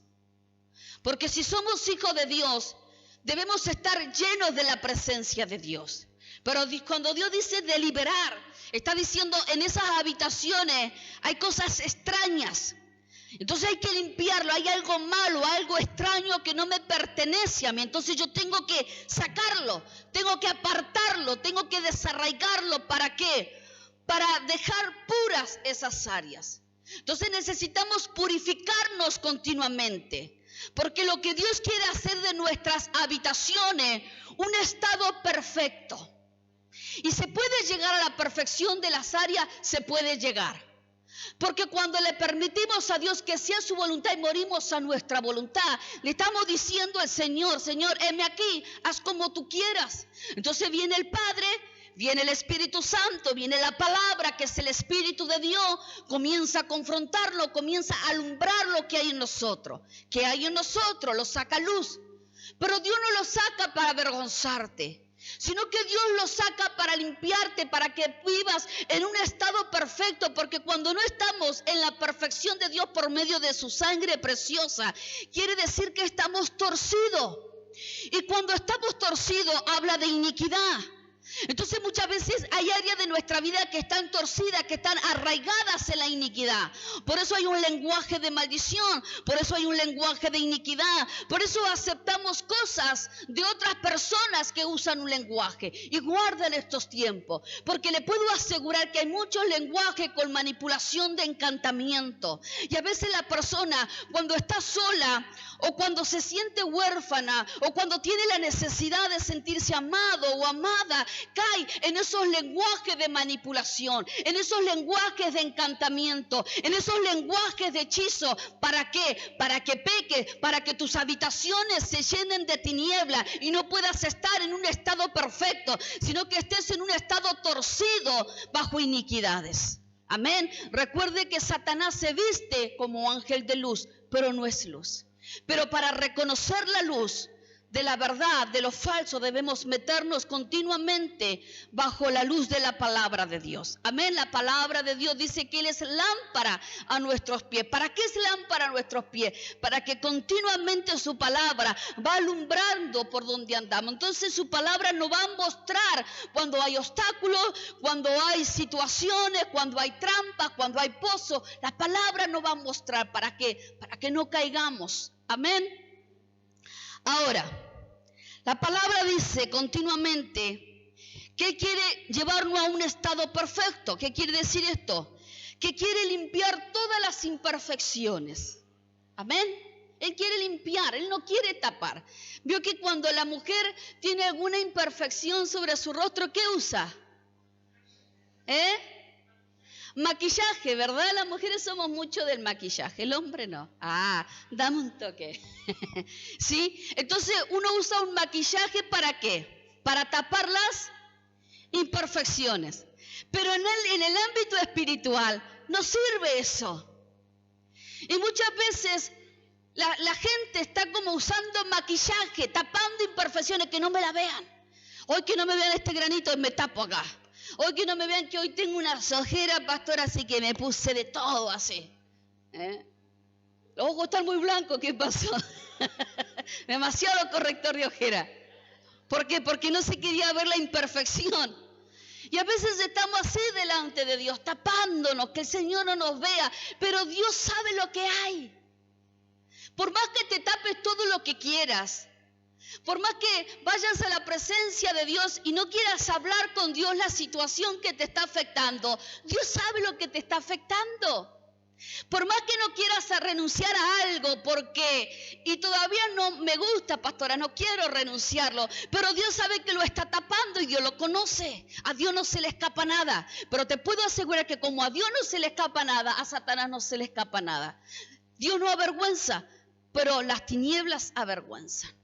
Porque si somos hijos de Dios, debemos estar llenos de la presencia de Dios. Pero cuando Dios dice de liberar, está diciendo en esas habitaciones hay cosas extrañas. Entonces hay que limpiarlo, hay algo malo, algo extraño que no me pertenece a mí. Entonces yo tengo que sacarlo, tengo que apartarlo, tengo que desarraigarlo. ¿Para qué? Para dejar puras esas áreas. Entonces necesitamos purificarnos continuamente. Porque lo que Dios quiere hacer de nuestras habitaciones un estado perfecto. Y se puede llegar a la perfección de las áreas, se puede llegar. Porque cuando le permitimos a Dios que sea su voluntad y morimos a nuestra voluntad, le estamos diciendo al Señor, Señor, heme aquí, haz como tú quieras. Entonces viene el Padre, viene el Espíritu Santo, viene la palabra que es el Espíritu de Dios, comienza a confrontarlo, comienza a alumbrar lo que hay en nosotros. Que hay en nosotros, lo saca a luz. Pero Dios no lo saca para avergonzarte, sino que Dios lo saca para limpiarte, para que vivas en un estado perfecto, porque cuando no estamos en la perfección de Dios por medio de su sangre preciosa, quiere decir que estamos torcidos. Y cuando estamos torcidos, habla de iniquidad. Entonces muchas veces hay áreas de nuestra vida que están torcidas, que están arraigadas en la iniquidad. Por eso hay un lenguaje de maldición, por eso hay un lenguaje de iniquidad. Por eso aceptamos cosas de otras personas que usan un lenguaje. Y guarden estos tiempos, porque le puedo asegurar que hay muchos lenguajes con manipulación de encantamiento. Y a veces la persona cuando está sola, o cuando se siente huérfana, o cuando tiene la necesidad de sentirse amado o amada, cae en esos lenguajes de manipulación, en esos lenguajes de encantamiento, en esos lenguajes de hechizo. ¿Para qué? Para que peques, para que tus habitaciones se llenen de tiniebla y no puedas estar en un estado perfecto, sino que estés en un estado torcido bajo iniquidades. Amén. Recuerde que Satanás se viste como ángel de luz, pero no es luz. Pero para reconocer la luz de la verdad, de lo falso, debemos meternos continuamente bajo la luz de la palabra de Dios. Amén. La palabra de Dios dice que Él es lámpara a nuestros pies. ¿Para qué es lámpara a nuestros pies? Para que continuamente su palabra va alumbrando por donde andamos. Entonces su palabra nos va a mostrar cuando hay obstáculos, cuando hay situaciones, cuando hay trampas, cuando hay pozos. La palabra nos va a mostrar. ¿Para qué? Para que no caigamos. Amén. Ahora, la palabra dice continuamente que quiere llevarnos a un estado perfecto. ¿Qué quiere decir esto? Que quiere limpiar todas las imperfecciones. Amén. Él quiere limpiar, Él no quiere tapar. Vio que cuando la mujer tiene alguna imperfección sobre su rostro, ¿qué usa? Maquillaje, ¿verdad? Las mujeres somos mucho del maquillaje, el hombre no. Dame un toque. ¿Sí? Entonces uno usa un maquillaje ¿para qué? Para tapar las imperfecciones. Pero en el ámbito espiritual no sirve eso. Y muchas veces la gente está como usando maquillaje, tapando imperfecciones, que no me la vean. Hoy que no me vean este granito, me tapo acá. Hoy que no me vean que hoy tengo unas ojeras, pastor, así que me puse de todo así. Los ojos están muy blancos, ¿qué pasó? Demasiado corrector de ojera. ¿Por qué? Porque no se quería ver la imperfección. Y a veces estamos así delante de Dios, tapándonos, que el Señor no nos vea, pero Dios sabe lo que hay. Por más que te tapes todo lo que quieras, por más que vayas a la presencia de Dios y no quieras hablar con Dios la situación que te está afectando, Dios sabe lo que te está afectando. Por más que no quieras renunciar a algo y todavía no me gusta, pastora, no quiero renunciarlo, pero Dios sabe que lo está tapando y Dios lo conoce. A Dios no se le escapa nada, pero te puedo asegurar que como a Dios no se le escapa nada, a Satanás no se le escapa nada. Dios no avergüenza, pero las tinieblas avergüenzan.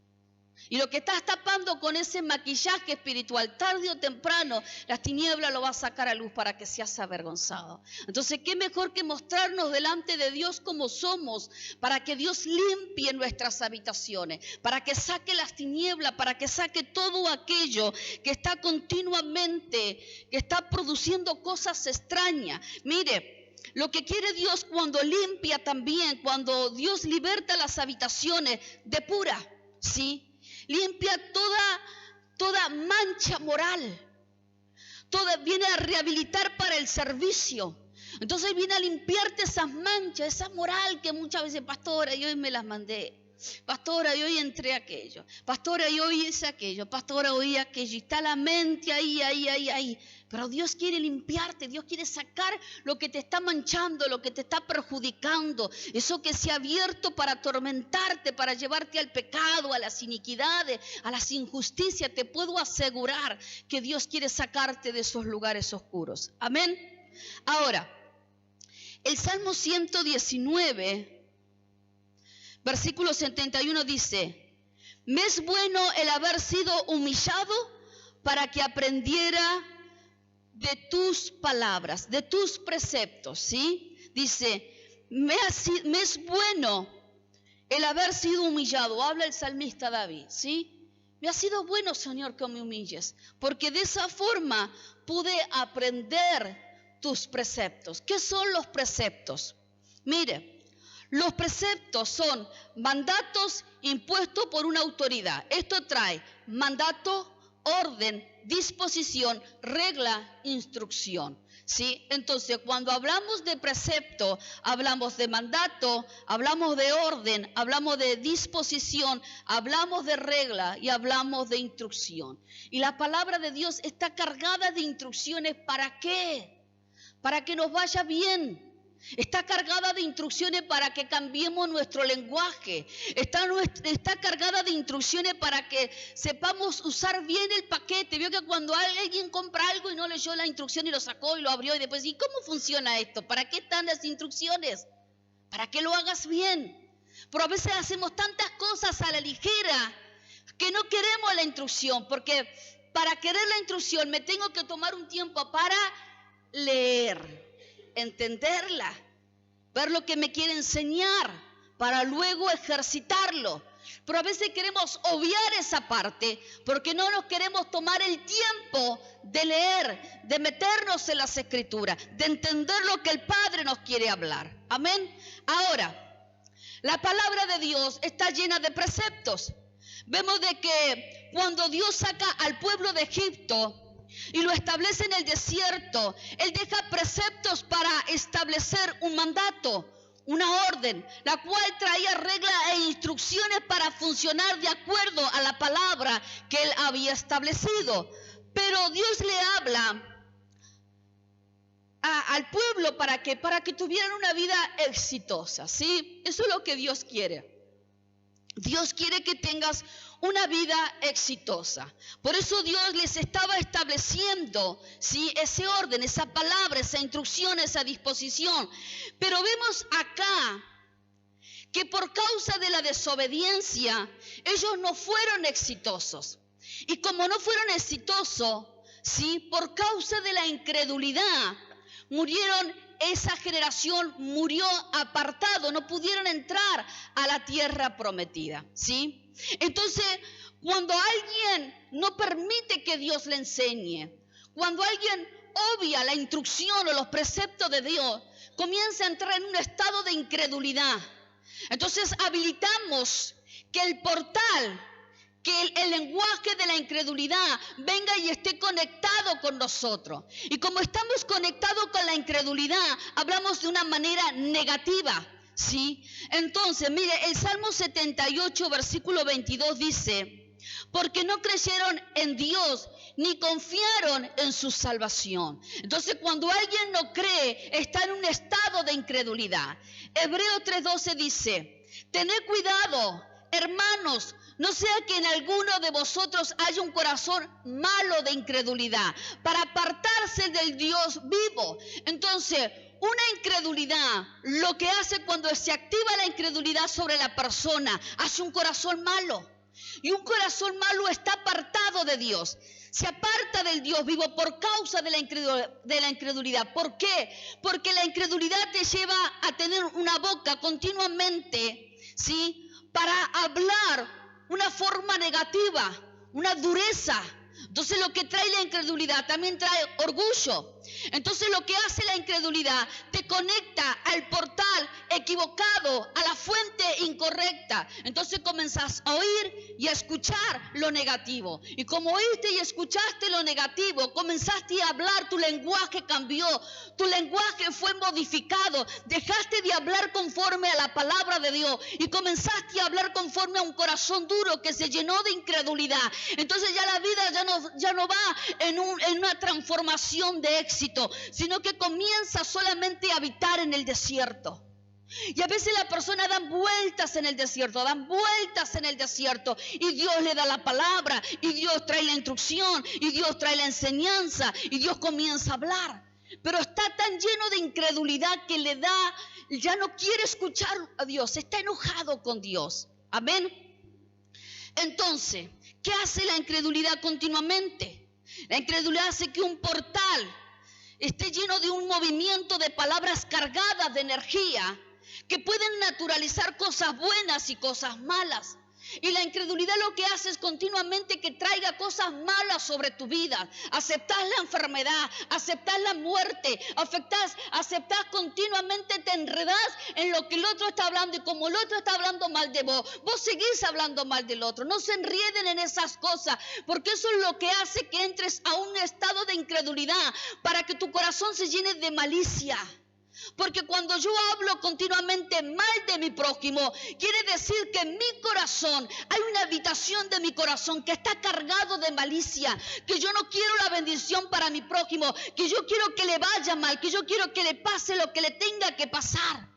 Y lo que estás tapando con ese maquillaje espiritual, tarde o temprano, las tinieblas lo va a sacar a luz para que seas avergonzado. Entonces, ¿qué mejor que mostrarnos delante de Dios como somos? Para que Dios limpie nuestras habitaciones, para que saque las tinieblas, para que saque todo aquello que está continuamente, que está produciendo cosas extrañas. Mire, lo que quiere Dios cuando limpia también, cuando Dios liberta las habitaciones, depura, ¿sí? Limpia toda mancha moral. Viene a rehabilitar para el servicio. Entonces viene a limpiarte esas manchas, esa moral que muchas veces, pastora, y hoy me las mandé. Pastora, y hoy entré a aquello. Pastora, y hoy hice aquello. Pastora, hoy aquello. Y está la mente ahí. Pero Dios quiere limpiarte, Dios quiere sacar lo que te está manchando, lo que te está perjudicando. Eso que se ha abierto para atormentarte, para llevarte al pecado, a las iniquidades, a las injusticias. Te puedo asegurar que Dios quiere sacarte de esos lugares oscuros. Amén. Ahora, el Salmo 119... Versículo 71 dice: me es bueno el haber sido humillado para que aprendiera de tus palabras, de tus preceptos, ¿sí? Dice, me es bueno el haber sido humillado. Habla el salmista David, ¿sí? Me ha sido bueno, Señor, que me humilles, porque de esa forma pude aprender tus preceptos. ¿Qué son los preceptos? Mire, los preceptos son mandatos impuestos por una autoridad. Esto trae mandato, orden, disposición, regla, instrucción. ¿Sí? Entonces, cuando hablamos de precepto, hablamos de mandato, hablamos de orden, hablamos de disposición, hablamos de regla y hablamos de instrucción. Y la palabra de Dios está cargada de instrucciones. ¿Para qué? Para que nos vaya bien. Está cargada de instrucciones para que cambiemos nuestro lenguaje. Está cargada de instrucciones para que sepamos usar bien el paquete. Vio que cuando alguien compra algo y no leyó la instrucción y lo sacó y lo abrió y después, ¿y cómo funciona esto? ¿Para qué están las instrucciones? Para que lo hagas bien. Pero a veces hacemos tantas cosas a la ligera que no queremos la instrucción, porque para querer la instrucción me tengo que tomar un tiempo para leer, entenderla, ver lo que me quiere enseñar para luego ejercitarlo. Pero a veces queremos obviar esa parte porque no nos queremos tomar el tiempo de leer, de meternos en las escrituras, de entender lo que el Padre nos quiere hablar. Amén. Ahora, la palabra de Dios está llena de preceptos. Vemos de que cuando Dios saca al pueblo de Egipto y lo establece en el desierto, Él deja preceptos para establecer un mandato, una orden, la cual traía reglas e instrucciones para funcionar de acuerdo a la palabra que Él había establecido. Pero Dios le habla al pueblo para que tuvieran una vida exitosa, ¿sí? Eso es lo que Dios quiere. Dios quiere que tengas una vida exitosa. Por eso Dios les estaba estableciendo, ¿sí?, ese orden, esa palabra, esa instrucción, esa disposición. Pero vemos acá que por causa de la desobediencia, ellos no fueron exitosos. Y como no fueron exitosos, ¿sí?, por causa de la incredulidad, murieron. Esa generación murió apartado, no pudieron entrar a la tierra prometida, ¿sí? Entonces, cuando alguien no permite que Dios le enseñe, cuando alguien obvia la instrucción o los preceptos de Dios, comienza a entrar en un estado de incredulidad. Entonces, habilitamos que el portal, que el lenguaje de la incredulidad venga y esté conectado con nosotros. Y como estamos conectados con la incredulidad, hablamos de una manera negativa, ¿sí? Entonces, mire, el Salmo 78, versículo 22 dice: porque no creyeron en Dios, ni confiaron en su salvación. Entonces, cuando alguien no cree, está en un estado de incredulidad. Hebreo 3:12 dice: tened cuidado, hermanos, no sea que en alguno de vosotros haya un corazón malo de incredulidad, para apartarse del Dios vivo. Entonces, una incredulidad, lo que hace cuando se activa la incredulidad sobre la persona, hace un corazón malo. Y un corazón malo está apartado de Dios. Se aparta del Dios vivo por causa de la incredulidad. ¿Por qué? Porque la incredulidad te lleva a tener una boca continuamente, ¿sí?, para hablar una forma negativa, una dureza. Entonces, lo que trae la incredulidad también trae orgullo. Entonces, lo que hace la incredulidad te conecta al portal equivocado, a la fuente incorrecta. Entonces comenzás a oír y a escuchar lo negativo. Y como oíste y escuchaste lo negativo, comenzaste a hablar, tu lenguaje cambió, tu lenguaje fue modificado. Dejaste de hablar conforme a la palabra de Dios y comenzaste a hablar conforme a un corazón duro que se llenó de incredulidad. Entonces ya la vida ya no va en una transformación de éxito, sino que comienza solamente a habitar en el desierto. Y a veces la persona dan vueltas en el desierto, y Dios le da la palabra, y Dios trae la instrucción, y Dios trae la enseñanza, y Dios comienza a hablar. Pero está tan lleno de incredulidad que ya no quiere escuchar a Dios, está enojado con Dios. Amén. Entonces, ¿qué hace la incredulidad continuamente? La incredulidad hace que un portal esté lleno de un movimiento de palabras cargadas de energía que pueden naturalizar cosas buenas y cosas malas. Y la incredulidad lo que hace es continuamente que traiga cosas malas sobre tu vida. Aceptás la enfermedad, aceptás la muerte, aceptás continuamente, te enredás en lo que el otro está hablando, y como el otro está hablando mal de vos seguís hablando mal del otro. No se enrieden en esas cosas, porque eso es lo que hace que entres a un estado de incredulidad, para que tu corazón se llene de malicia. Porque cuando yo hablo continuamente mal de mi prójimo, quiere decir que en mi corazón hay una habitación de mi corazón que está cargado de malicia, que yo no quiero la bendición para mi prójimo, que yo quiero que le vaya mal, que yo quiero que le pase lo que le tenga que pasar.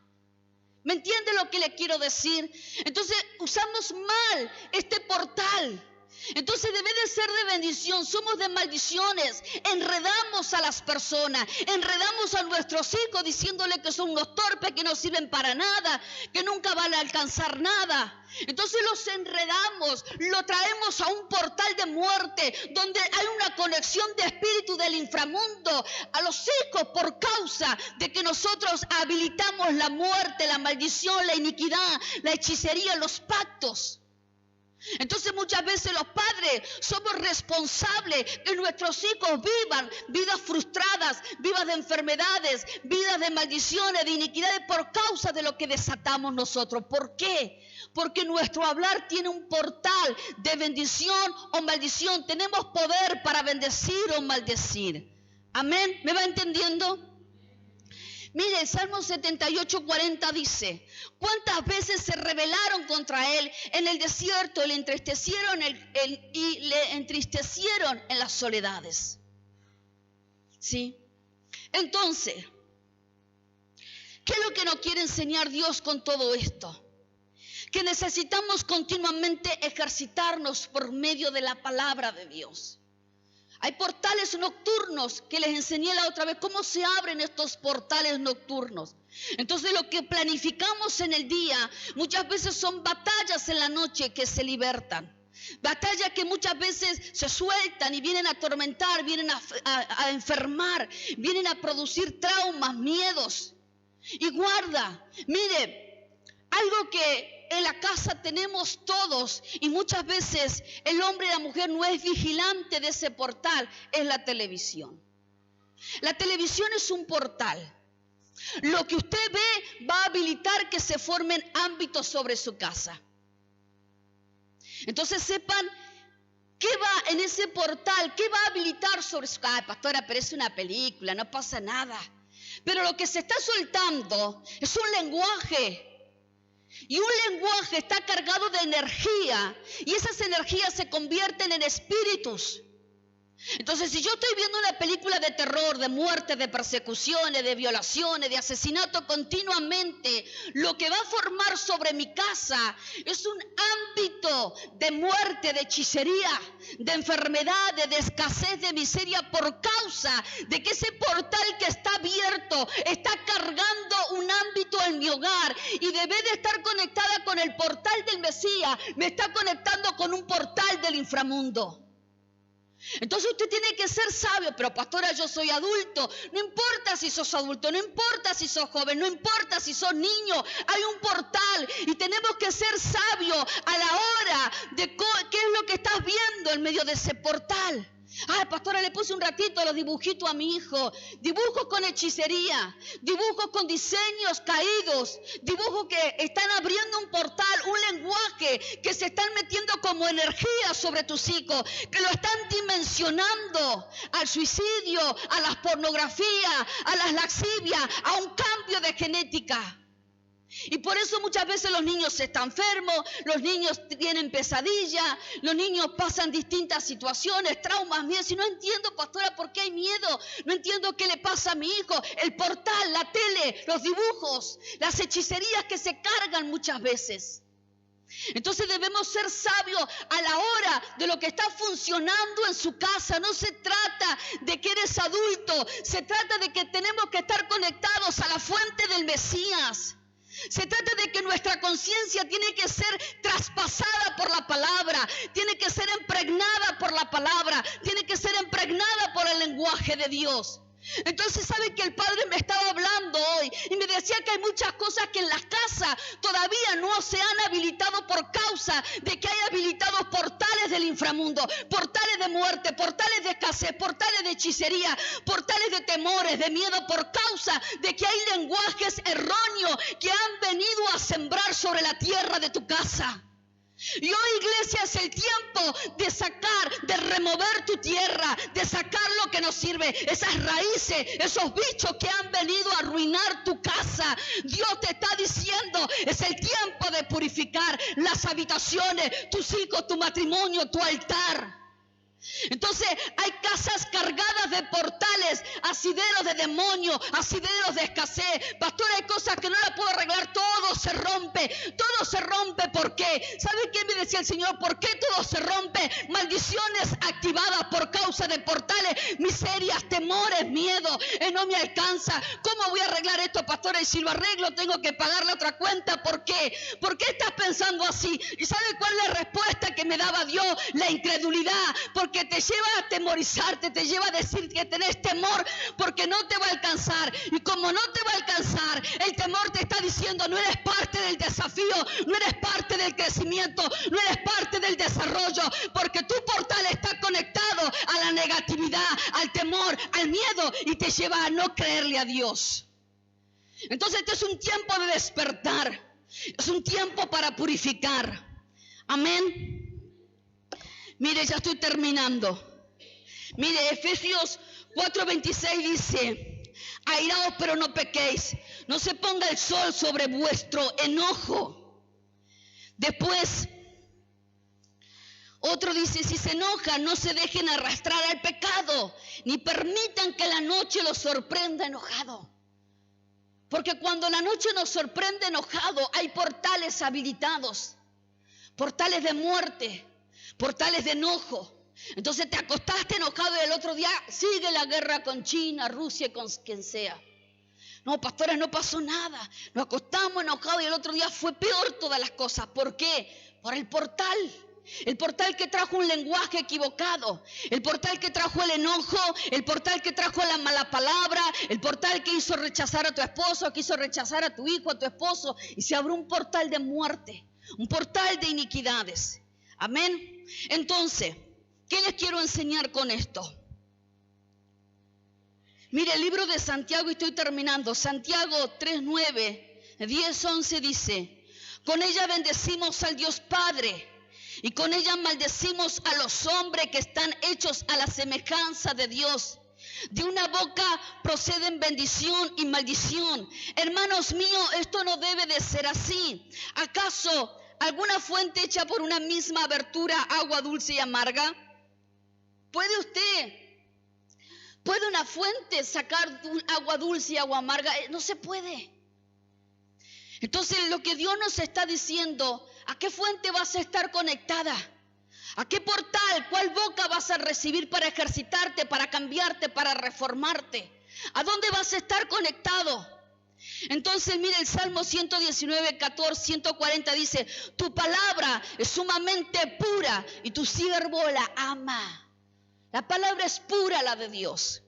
¿Me entiende lo que le quiero decir? Entonces usamos mal este portal. Entonces debe de ser de bendición, somos de maldiciones, enredamos a las personas, enredamos a nuestros hijos diciéndole que son unos torpes, que no sirven para nada, que nunca van a alcanzar nada. Entonces los enredamos, lo traemos a un portal de muerte, donde hay una conexión de espíritu del inframundo a los hijos por causa de que nosotros habilitamos la muerte, la maldición, la iniquidad, la hechicería, los pactos. Entonces muchas veces los padres somos responsables que nuestros hijos vivan vidas frustradas, vidas de enfermedades, vidas de maldiciones, de iniquidades por causa de lo que desatamos nosotros. ¿Por qué? Porque nuestro hablar tiene un portal de bendición o maldición. Tenemos poder para bendecir o maldecir. Amén. ¿Me va entendiendo? Mire, el Salmo 78:40 dice: ¿cuántas veces se rebelaron contra él en el desierto, le entristecieron y le entristecieron en las soledades? ¿Sí? Entonces, ¿qué es lo que nos quiere enseñar Dios con todo esto? que necesitamos continuamente ejercitarnos por medio de la palabra de Dios. Hay portales nocturnos que les enseñé la otra vez cómo se abren estos portales nocturnos. Entonces lo que planificamos en el día muchas veces son batallas en la noche que se libertan. Batallas que muchas veces se sueltan y vienen a atormentar, vienen a enfermar, vienen a producir traumas, miedos. Y guarda, mire, algo que en la casa tenemos todos y muchas veces el hombre y la mujer no es vigilante de ese portal, es la televisión. La televisión es un portal. Lo que usted ve va a habilitar que se formen ámbitos sobre su casa. Entonces sepan qué va en ese portal, qué va a habilitar sobre su casa. Ay, pastora, pero es una película, no pasa nada. Pero lo que se está soltando es un lenguaje. Y un lenguaje está cargado de energía. Y esas energías se convierten en espíritus. Entonces, si yo estoy viendo una película de terror, de muerte, de persecuciones, de violaciones, de asesinato continuamente, lo que va a formar sobre mi casa es un ámbito de muerte, de hechicería, de enfermedad, de escasez, de miseria, por causa de que ese portal que está abierto está cargando un ámbito en mi hogar, y debe de estar conectada con el portal del Mesías, me está conectando con un portal del inframundo. Entonces usted tiene que ser sabio. Pero pastora, yo soy adulto. No importa si sos adulto, no importa si sos joven, no importa si sos niño. Hay un portal y tenemos que ser sabios a la hora de qué es lo que estás viendo en medio de ese portal. Ay, pastora, le puse un ratito los dibujitos a mi hijo. Dibujos con hechicería, dibujos con diseños caídos, dibujos que están abriendo un portal, un lenguaje que se están metiendo como energía sobre tus hijos, que lo están dimensionando al suicidio, a la pornografía, a las laxivias, a un cambio de genética. Y por eso muchas veces los niños están enfermos, los niños tienen pesadillas, los niños pasan distintas situaciones, traumas, miedos. Y no entiendo, pastora, por qué hay miedo, no entiendo qué le pasa a mi hijo. El portal, la tele, los dibujos, las hechicerías que se cargan muchas veces. Entonces debemos ser sabios a la hora de lo que está funcionando en su casa. No se trata de que eres adulto, se trata de que tenemos que estar conectados a la fuente del Mesías. Se trata de que nuestra conciencia tiene que ser traspasada por la palabra, tiene que ser impregnada por la palabra, tiene que ser impregnada por el lenguaje de Dios. Entonces, ¿sabe que el Padre me estaba hablando hoy? Y me decía que hay muchas cosas que en las casas todavía no se han habilitado por causa de que hay habilitados portales del inframundo, portales de muerte, portales de escasez, portales de hechicería, portales de temores, de miedo, por causa de que hay lenguajes erróneos que han venido a sembrar sobre la tierra de tu casa. Y hoy, iglesia, es el tiempo de sacar, de remover tu tierra, de sacar lo que no sirve, esas raíces, esos bichos que han venido a arruinar tu casa. Dios te está diciendo, es el tiempo de purificar las habitaciones, tus hijos, tu matrimonio, tu altar. Entonces hay casas cargadas de portales, asideros de demonios, asideros de escasez. Pastor, hay cosas que no las puedo arreglar, todo se rompe. ¿Por qué? ¿Sabe qué me decía el Señor? ¿Por qué todo se rompe? Maldiciones activadas por causa de portales, miserias, temores, miedo, no me alcanza. ¿Cómo voy a arreglar esto, pastora? Y si lo arreglo tengo que pagar la otra cuenta. ¿Por qué? ¿Por qué estás pensando así? ¿Y sabe cuál es la respuesta que me daba Dios? La incredulidad. Porque te lleva a atemorizarte, te lleva a decir que tenés temor porque no te va a alcanzar. Y como no te va a alcanzar, el temor te está diciendo, no eres parte del desafío, no eres parte del crecimiento, no eres parte del desarrollo, porque tu portal está conectado a la negatividad, al temor, al miedo, y te lleva a no creerle a Dios. Entonces este es un tiempo de despertar, es un tiempo para purificar. Amén. Mire, ya estoy terminando. Mire, Efesios 4:26 dice, airaos pero no pequéis, no se ponga el sol sobre vuestro enojo. Después, otro dice, si se enojan, no se dejen arrastrar al pecado, ni permitan que la noche los sorprenda enojado. Porque cuando la noche nos sorprende enojado, hay portales habilitados, portales de muerte, portales de enojo. Entonces te acostaste enojado y el otro día sigue la guerra con China, Rusia y con quien sea. No, pastores, no pasó nada. Nos acostamos enojados y el otro día fue peor todas las cosas. ¿Por qué? Por el portal. El portal que trajo un lenguaje equivocado, el portal que trajo el enojo, el portal que trajo la mala palabra, el portal que hizo rechazar a tu esposo, que hizo rechazar a tu hijo, a tu esposo, y se abrió un portal de muerte, un portal de iniquidades. Amén. Entonces, ¿qué les quiero enseñar con esto? Mire, el libro de Santiago, y estoy terminando, Santiago 3:9, 10:11 dice: con ella bendecimos al Dios Padre, y con ella maldecimos a los hombres que están hechos a la semejanza de Dios. De una boca proceden bendición y maldición. Hermanos míos, esto no debe de ser así. ¿Acaso alguna fuente hecha por una misma abertura, agua dulce y amarga? ¿Puede una fuente sacar agua dulce y agua amarga? No se puede. Entonces lo que Dios nos está diciendo, ¿a qué fuente vas a estar conectada? ¿A qué portal? ¿Cuál boca vas a recibir para ejercitarte, para cambiarte, para reformarte? ¿A dónde vas a estar conectado? Entonces mire el Salmo 119, 14, 140 dice: tu palabra es sumamente pura y tu siervo la ama. La palabra es pura, la de Dios.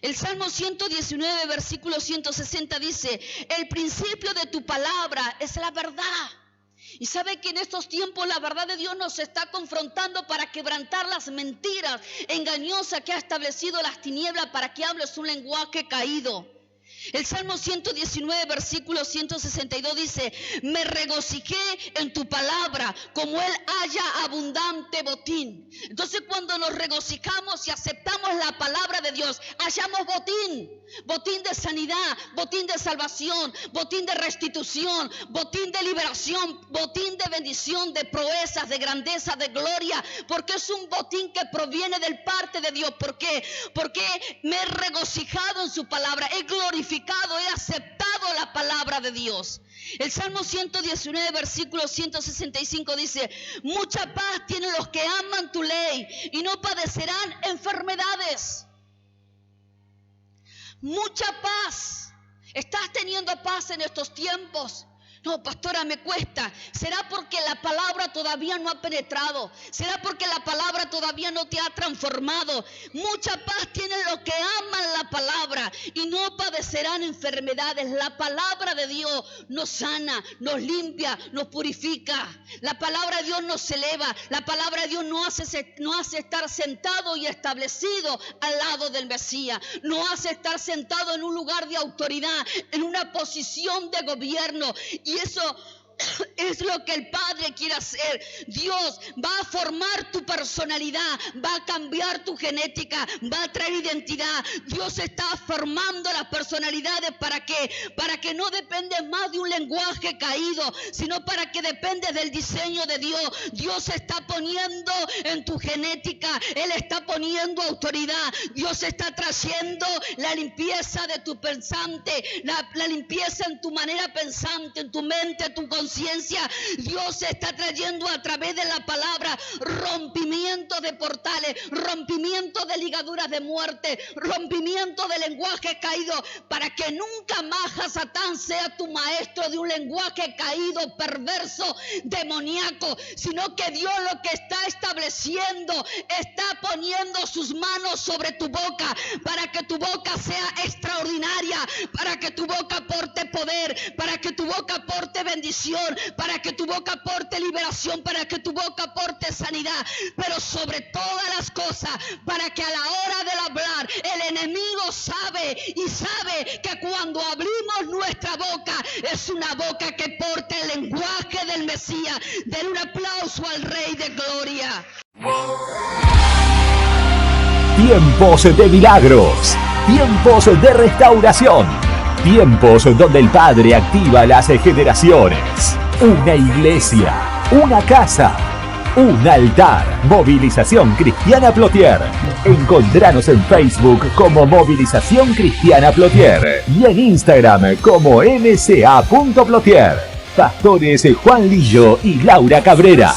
El Salmo 119, versículo 160 dice: el principio de tu palabra es la verdad. Y sabe que en estos tiempos la verdad de Dios nos está confrontando para quebrantar las mentiras engañosas que ha establecido las tinieblas, para que hables un lenguaje caído. El Salmo 119, versículo 162 dice: me regocijé en tu palabra, como él haya abundante botín. Entonces cuando nos regocijamos y aceptamos la palabra de Dios, hallamos botín. Botín de sanidad, botín de salvación, botín de restitución, botín de liberación, botín de bendición, de proezas, de grandeza, de gloria. Porque es un botín que proviene del parte de Dios. ¿Por qué? Porque me he regocijado en su palabra, he glorificado, he aceptado la palabra de Dios. El Salmo 119, versículo 165 dice: mucha paz tienen los que aman tu ley y no padecerán enfermedades. Mucha paz. ¿Estás teniendo paz en estos tiempos? No, pastora, me cuesta. ¿Será porque la palabra todavía no ha penetrado? ¿Será porque la palabra todavía no te ha transformado? Mucha paz tienen los que aman la palabra y no padecerán enfermedades. La palabra de Dios nos sana, nos limpia, nos purifica. La palabra de Dios nos eleva. La palabra de Dios nos hace estar sentado y establecido al lado del Mesías. Nos hace estar sentado en un lugar de autoridad, en una posición de gobierno. Y eso es lo que el Padre quiere hacer. Dios va a formar tu personalidad, va a cambiar tu genética, va a traer identidad. Dios está formando las personalidades para que no dependes más de un lenguaje caído, sino para que dependes del diseño de Dios. Dios está poniendo en tu genética, Él está poniendo autoridad. Dios está trayendo la limpieza de tu pensante, la limpieza en tu manera pensante, en tu mente, en tu conciencia. Dios está trayendo a través de la palabra rompimiento de portales, rompimiento de ligaduras de muerte, rompimiento de lenguaje caído, para que nunca más Satán sea tu maestro de un lenguaje caído, perverso, demoníaco, sino que Dios lo que está estableciendo, está poniendo sus manos sobre tu boca, para que tu boca sea extraordinaria, para que tu boca aporte poder, para que tu boca aporte bendición, para que tu boca aporte liberación, para que tu boca aporte sanidad, pero sobre todas las cosas, para que a la hora del hablar el enemigo sabe que cuando abrimos nuestra boca es una boca que porta el lenguaje del Mesías. Den un aplauso al Rey de Gloria. Tiempos de milagros, tiempos de restauración, tiempos donde el Padre activa las generaciones. Una iglesia, una casa, Un altar. Movilización Cristiana Plotier. Encontranos en Facebook como Movilización Cristiana Plotier y en Instagram como mca.plotier. Pastores Juan Lillo y Laura Cabrera.